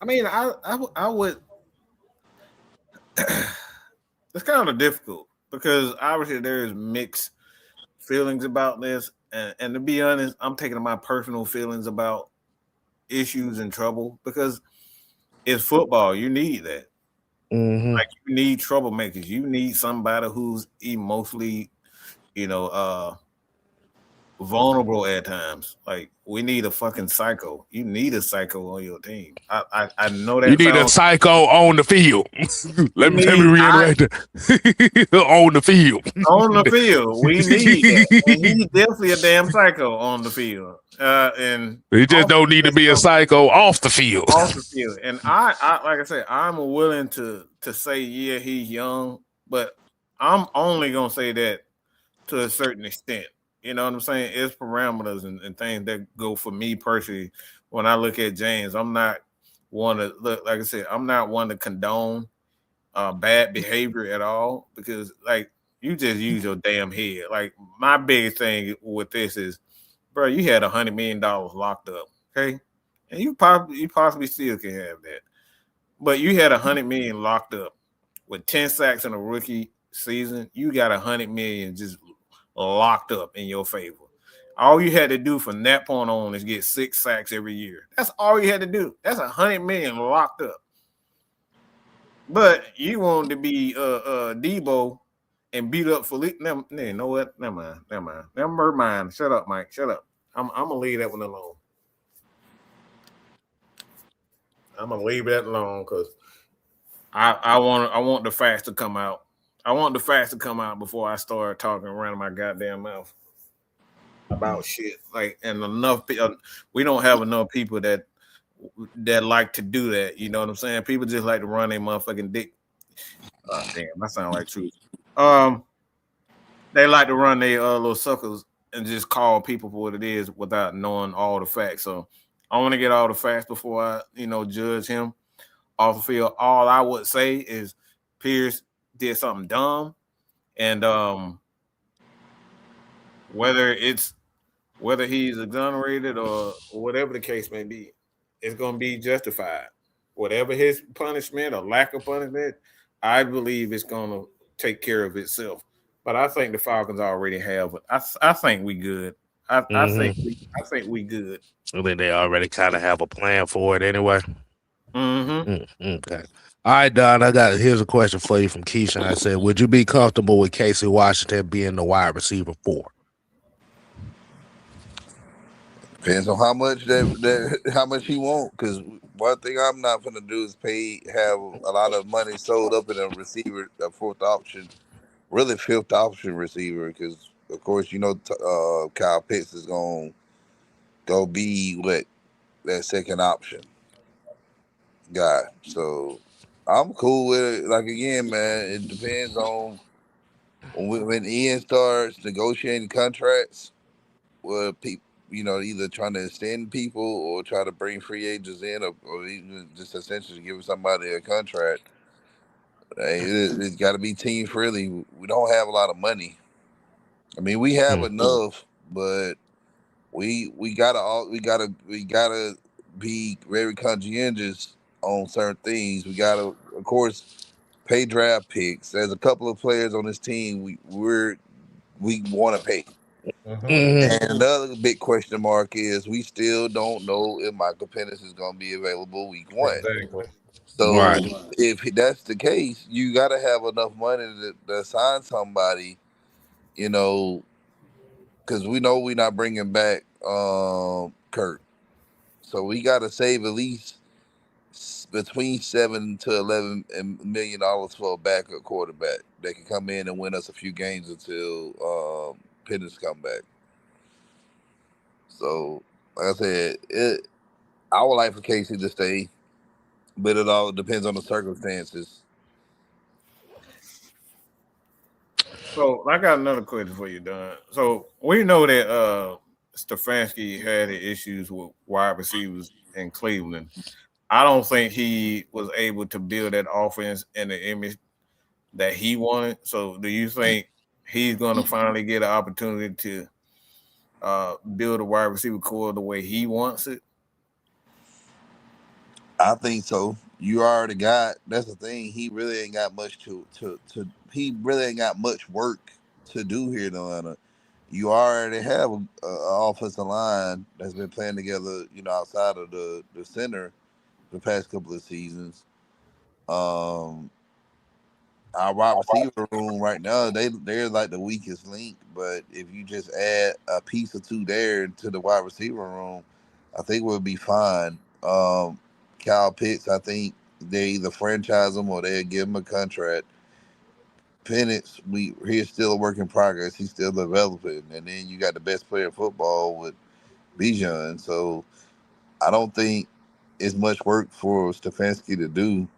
I mean, I would. It's kind of difficult because obviously there's mixed feelings about this, and to be honest, I'm taking my personal feelings about issues and trouble because it's football. You need that. Mm-hmm. Like you need troublemakers. You need somebody who's emotionally, vulnerable at times. Like we need a fucking psycho. You need a psycho on your team. I know that you need a psycho on the field. let me reiterate that. On the field. On the field, we need that. And he's definitely a damn psycho on the field. And he just don't need to be a psycho off the field. Off the field. And I like I said, I'm willing to say, yeah, he's young, but I'm only gonna say that to a certain extent. You know what I'm saying? It's parameters and things that go for me personally. When I look at James, I'm not one to look, like I said, I'm not one to condone bad behavior at all because like you just use your damn head. Like my biggest thing with this is, bro, you had $100 million locked up, okay? And you possibly still can have that. But you had $100 million locked up with 10 sacks in a rookie season. You got $100 million just locked up in your favor. All you had to do from that point on is get 6 sacks every year. That's all you had to do. That's $100 million locked up. But you wanted to be Debo and beat up Felipe. You know what? Never mind. Shut up, Mike. Shut up. I'm gonna leave that one alone. I'm gonna leave that alone because I want the facts to come out. I want the facts to come out before I start talking around my goddamn mouth about shit. Like, and we don't have enough people that like to do that. You know what I'm saying? People just like to run their motherfucking dick. Damn, I sound like truth. They like to run their little suckers and just call people for what it is without knowing all the facts. So I want to get all the facts before I, judge him off the field. All I would say is Pierce did something dumb, and whether he's exonerated or whatever the case may be, it's going to be justified. Whatever his punishment or lack of punishment, I believe it's going to take care of itself. But I think the Falcons already have it. I think we good. I think we good. I think they already kind of have a plan for it anyway. Okay. All right, Don. Here's a question for you from Keisha. I said, would you be comfortable with Casey Washington being the wide receiver 4? Depends on how much how much he want. Because one thing I'm not gonna do is have a lot of money sold up in a receiver, a 4th option, really 5th option receiver. Because of course Kyle Pitts is gonna go be what that 2nd option guy. So I'm cool with it. Like again, man, it depends on when Ian starts negotiating contracts. Well, people, either trying to extend people or try to bring free agents in, or even just essentially give somebody a contract. It's got to be team friendly. We don't have a lot of money. I mean, we have enough, but we gotta be very conscientious on certain things. We gotta, of course, pay draft picks. There's a couple of players on this team we want to pay. And another big question mark is we still don't know if Michael Penix is going to be available week 1. Exactly. So if that's the case, you got to have enough money to sign somebody, because we know we're not bringing back Kurt. So we got to save at least between $7 to $11 million for a backup quarterback that can come in and win us a few games until Penix come back. So, like I said, I would like for Casey to stay, but it all depends on the circumstances. So I got another question for you, Don. So we know that Stefanski had issues with wide receivers in Cleveland. I don't think he was able to build that offense in the image that he wanted. So do you think he's going to finally get an opportunity to build a wide receiver core the way he wants it? I think so. You already got. That's the thing. He really ain't got much to. He really ain't got much work to do here in Atlanta. You already have a offensive line that's been playing together. Outside of the center the past couple of seasons. Um, our wide receiver room right now, they're like the weakest link. But if you just add a piece or two there to the wide receiver room, I think we'll be fine. Kyle Pitts, I think they either franchise him or they'll give him a contract. Penix, he's still a work in progress. He's still developing. And then you got the best player in football with Bijan. So I don't think it's much work for Stefanski to do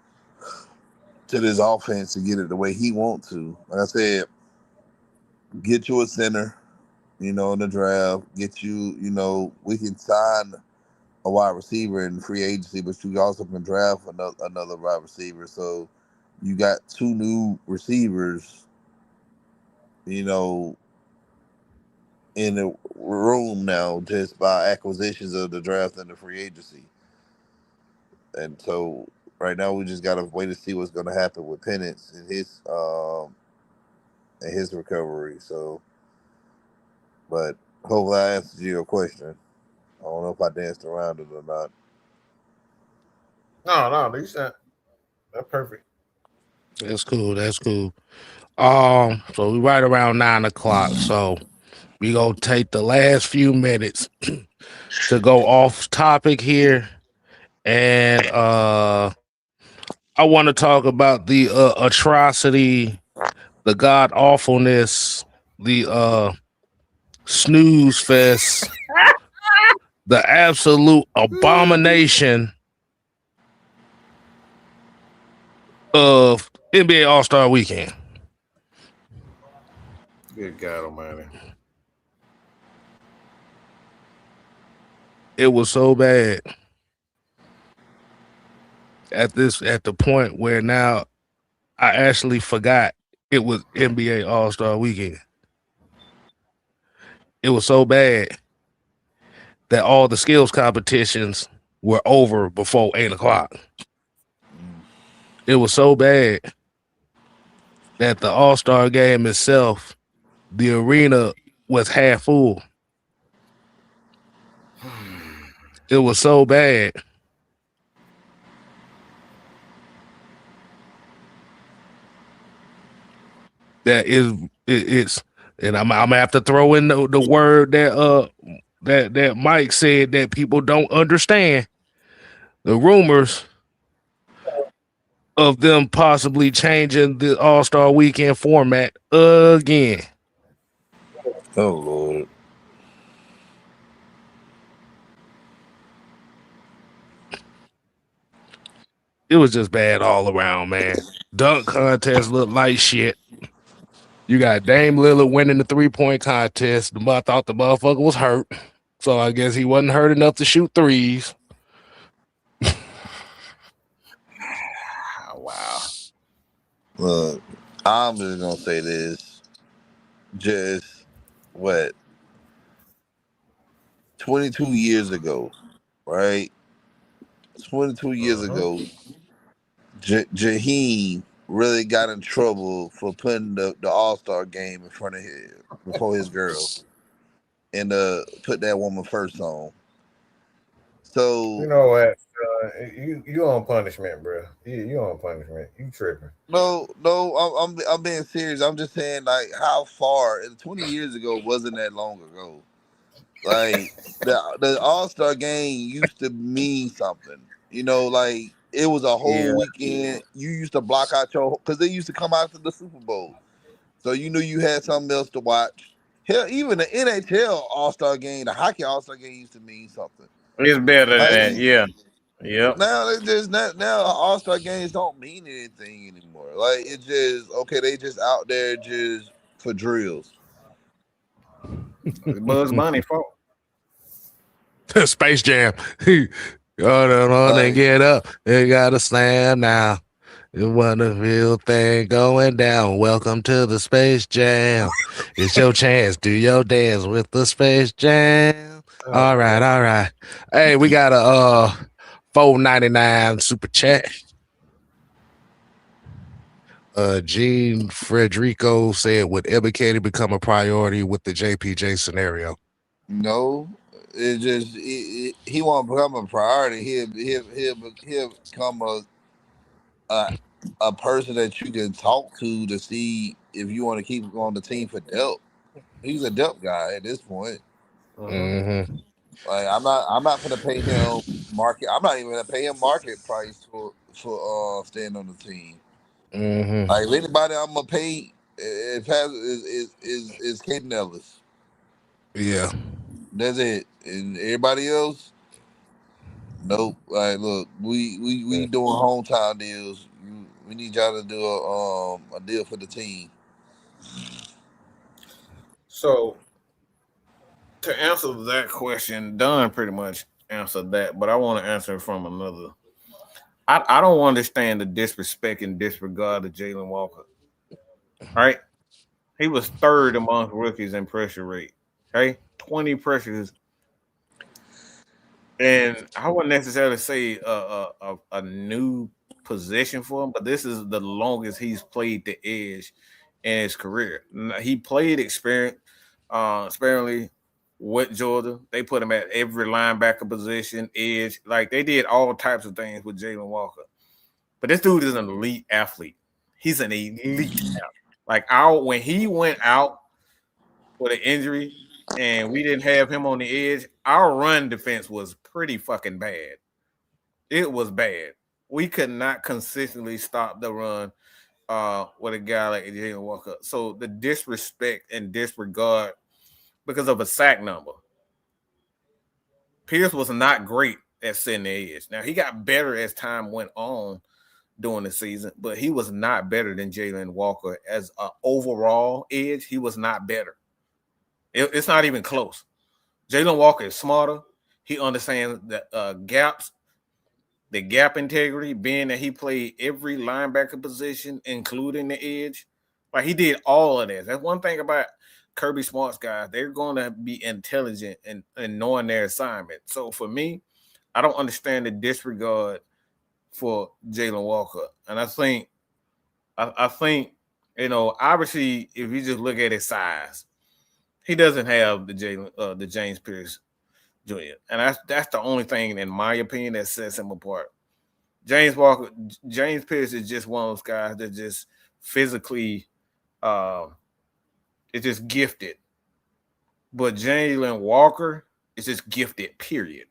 to this offense to get it the way he wants to. Like I said, get you a center, in the draft. Get you, we can sign a wide receiver in free agency, but you also can draft another wide receiver. So you got two new receivers, in the room now just by acquisitions of the draft and the free agency. And so right now we just gotta wait to see what's gonna happen with Penix and his recovery. So, but hopefully I answered your question. I don't know if I danced around it or not. No, you said that's perfect. That's cool. That's cool. So we right around 9 o'clock. So we gonna take the last few minutes to go off topic here, and I want to talk about the atrocity, the god awfulness, the snooze fest, the absolute abomination of NBA All Star Weekend. Good God Almighty! It was so bad at the point where now I actually forgot it was NBA All Star Weekend. It was so bad that all the skills competitions were over before 8 o'clock. It was so bad that the All Star game itself, the arena was half full. It was so bad that it's, and I'm gonna have to throw in the word that Mike said that people don't understand. The rumors of them possibly changing the All Star Weekend format again. Oh Lord. It was just bad all around, man. Dunk contest looked like shit. You got Dame Lillard winning the 3-point contest. I thought the motherfucker was hurt. So I guess he wasn't hurt enough to shoot threes. Wow. Look, I'm just gonna say this. Just what 22 years ago, right? 22 years ago, Jaheim really got in trouble for putting the All Star game in front of him before his girl and put that woman first on. You So know what? You on punishment, bro. You on punishment. You tripping? no, I'm being serious. I'm just saying like how far 20 years ago wasn't that long ago. Like the All Star game used to mean something. Like it was a Yeah. whole weekend. You used to block out because they used to come out to the Super Bowl, so you knew you had something else to watch. Hell, even the NHL All-Star game, the hockey All-Star game used to mean something. It's better than Like, that. Yeah. Yep. now they just now All-Star games don't mean anything anymore. Like it's just okay, they just out there just for drills. It's Bugs Bunny fault. Space Jam. On and get up. You gotta slam now. It wasn't a real thing going down. Welcome to the Space Jam. It's your chance. Do your dance with the Space Jam. All right. Hey, we got a $4.99 super chat. Gene Frederico said, would educating become a priority with the JPJ scenario? No, it just he won't become a priority. He'll become a person that you can talk to see if you want to keep him on the team for depth. He's a depth guy at this point. Mm-hmm. Like I'm not gonna pay him market. I'm not even gonna pay him market price for staying on the team. Mm-hmm. Like if anybody I'm gonna pay is Caden Ellis. Yeah. That's it. And everybody else, nope. Like look, we doing hometown deals. We need y'all to do a deal for the team. So to answer that question, Don pretty much answered that, but I want to answer it from another. I don't understand the disrespect and disregard of Jalen Walker. Right? He was third among rookies in pressure rate. Okay, 20 pressures, and I wouldn't necessarily say a new position for him, but this is the longest he's played the edge in his career. He played sparingly with Georgia. They put him at every linebacker position, edge. Like they did all types of things with Jalen Walker. But this dude is an elite athlete. He's an elite athlete. Like when he went out with an injury and we didn't have him on the edge, our run defense was pretty fucking bad. It was bad. We could not consistently stop the run with a guy like Jalen Walker. So the disrespect and disregard because of a sack number. Pierce was not great at setting the edge. Now he got better as time went on during the season, but he was not better than Jalen Walker as an overall edge. He was not better. It's not even close. Jalen Walker is smarter. He understands the gaps, the gap integrity, being that he played every linebacker position, including the edge. Like he did all of that. That's one thing about Kirby Smart's guys. They're going to be intelligent and knowing their assignment. So for me, I don't understand the disregard for Jalen Walker. And I think, obviously, if you just look at his size, he doesn't have the James Pierce Jr. And that's the only thing, in my opinion, that sets him apart. James Pierce is just one of those guys that just physically is just gifted. But Jalen Walker is just gifted, period.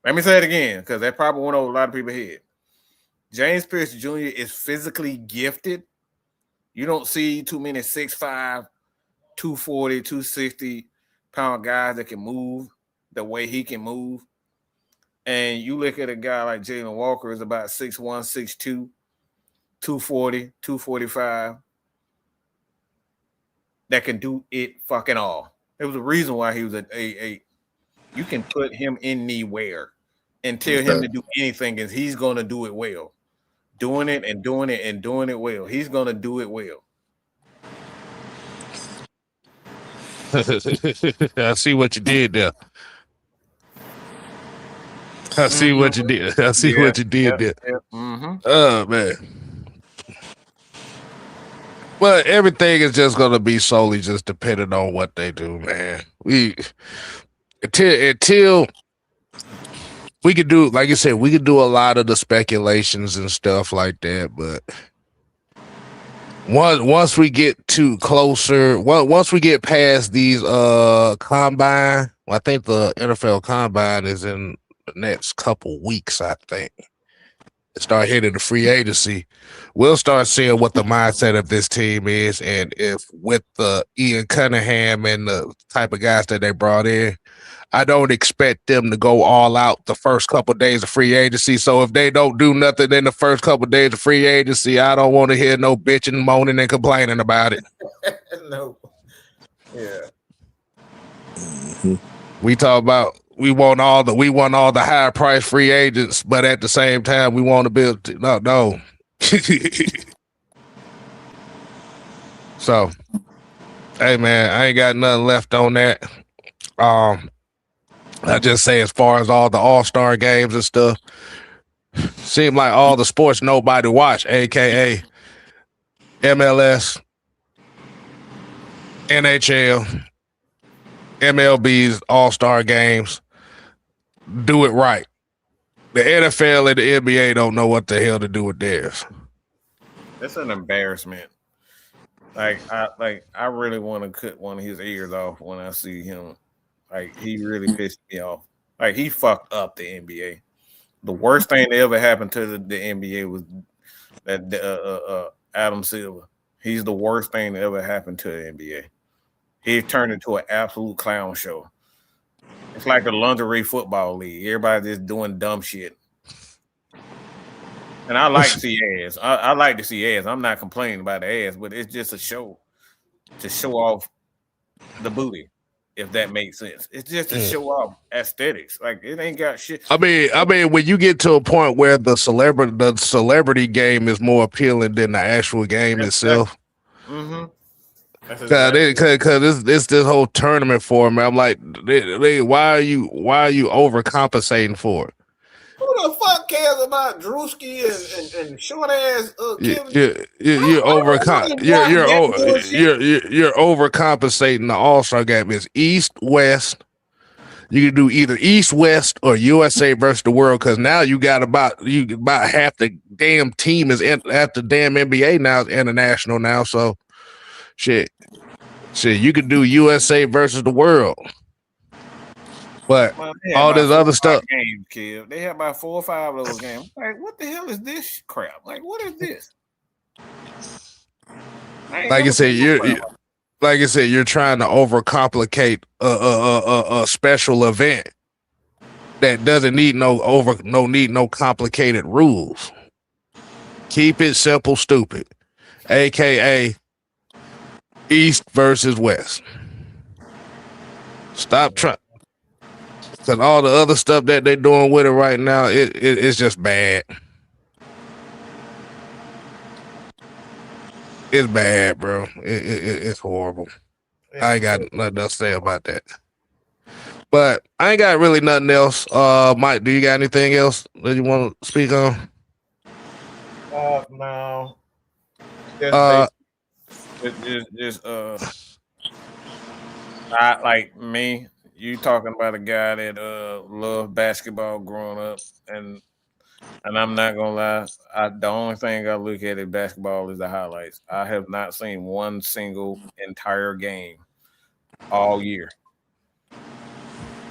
Let me say it again, because that probably went over a lot of people's head. James Pierce Jr. is physically gifted. You don't see too many 6'5", 240, 260-pound guys that can move the way he can move. And you look at a guy like Jalen Walker is about 6'1", 6'2", 240, 245, that can do it fucking all. There was a reason why he was at A8. You can put him anywhere and tell him to do anything, and he's going to do it well. Doing it and doing it and doing it well. He's going to do it well. I see what you did there. I see what you did there. Mm-hmm. Oh, man. Well, everything is just going to be solely just dependent on what they do, man. Until we could do, like you said, we could do a lot of the speculations and stuff like that, but once we get once we get past these combine, I think the NFL combine is in the next couple weeks, I think. start hitting the free agency, we'll start seeing what the mindset of this team is, and if with the Ian Cunningham and the type of guys that they brought in, I don't expect them to go all out the first couple of days of free agency. So if they don't do nothing in the first couple of days of free agency, I don't want to hear no bitching, moaning, and complaining about it. No. Yeah. Mm-hmm. We talk about we want all the high price free agents, but at the same time we want to build no. So, hey man, I ain't got nothing left on that. I just say as far as all the all-star games and stuff, seem like all the sports nobody watch, aka MLS, NHL, MLB's all-star games, do it right. The NFL and the NBA don't know what the hell to do with theirs. That's an embarrassment. I really want to cut one of his ears off when I see him. Like, he really pissed me off. Like, he fucked up the NBA. The worst thing that ever happened to the NBA was that Adam Silver. He's the worst thing that ever happened to the NBA. He turned into an absolute clown show. It's like the lingerie football league. Everybody just doing dumb shit. And I like to see ass. I like to see ass. I'm not complaining about the ass, but it's just a show to show off the booty, if that makes sense. It's just to show off aesthetics. Like, it ain't got shit. I mean, when you get to a point where the celebrity game is more appealing than the actual game itself. Mm-hmm. Because it's this whole tournament for me. I'm like, why are you overcompensating for it? Who the fuck cares about Drewski and short ass Kevin? You're overcompensating. The All-Star game is East West. You can do either East West or USA versus the world, because now you got about half the damn team is half the damn NBA now is international now. So shit, you could do USA versus the world. But all this other stuff. Games, kid. They have about 4 or 5 of those games. Like, what the hell is this crap? Like, what is this? Like I said, you're trying to overcomplicate a special event that doesn't need no complicated rules. Keep it simple, stupid. AKA East versus West. Stop trying. Because all the other stuff that they're doing with it right now, it's just bad. It's bad, bro. It's horrible. I ain't got nothing else to say about that. But I ain't got really nothing else. Mike, do you got anything else that you want to speak on? No. I like me. You talking about a guy that loved basketball growing up, and I'm not gonna lie. The only thing I look at in basketball is the highlights. I have not seen one single entire game all year.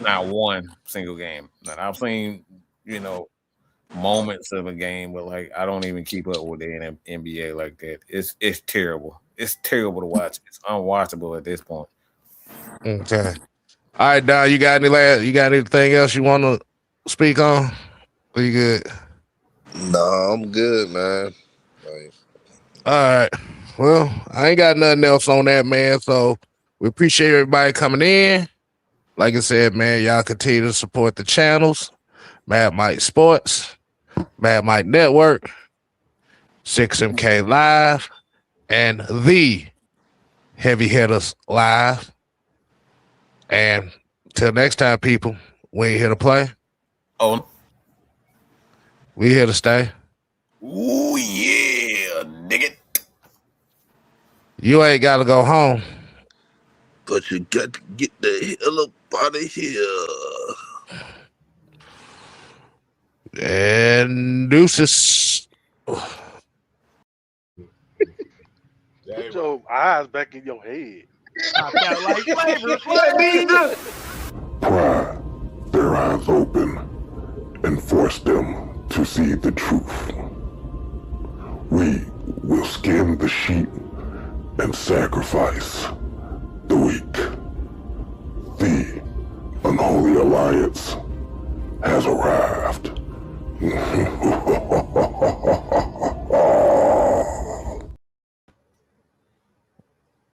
Not one single game. Now, I've seen, moments of a game, but like I don't even keep up with the NBA like that. It's terrible. It's terrible to watch. It's unwatchable at this point. Okay. All right, Don, you got anything else you want to speak on? Are you good? No, I'm good, man. All right. Well, I ain't got nothing else on that, man. So we appreciate everybody coming in. Like I said, man, y'all continue to support the channels. Mad Mike Sports, Mad Mike Network, 6MK Live, and the Heavy Hitters Live. And till next time, people, we ain't here to play. Oh, we here to stay. Ooh, yeah, dig it. You ain't got to go home. But you got to get the hell up out of here. And deuces. Put your eyes back in your head. Pry their eyes open and force them to see the truth. skin the sheep and sacrifice the weak. The unholy alliance has arrived.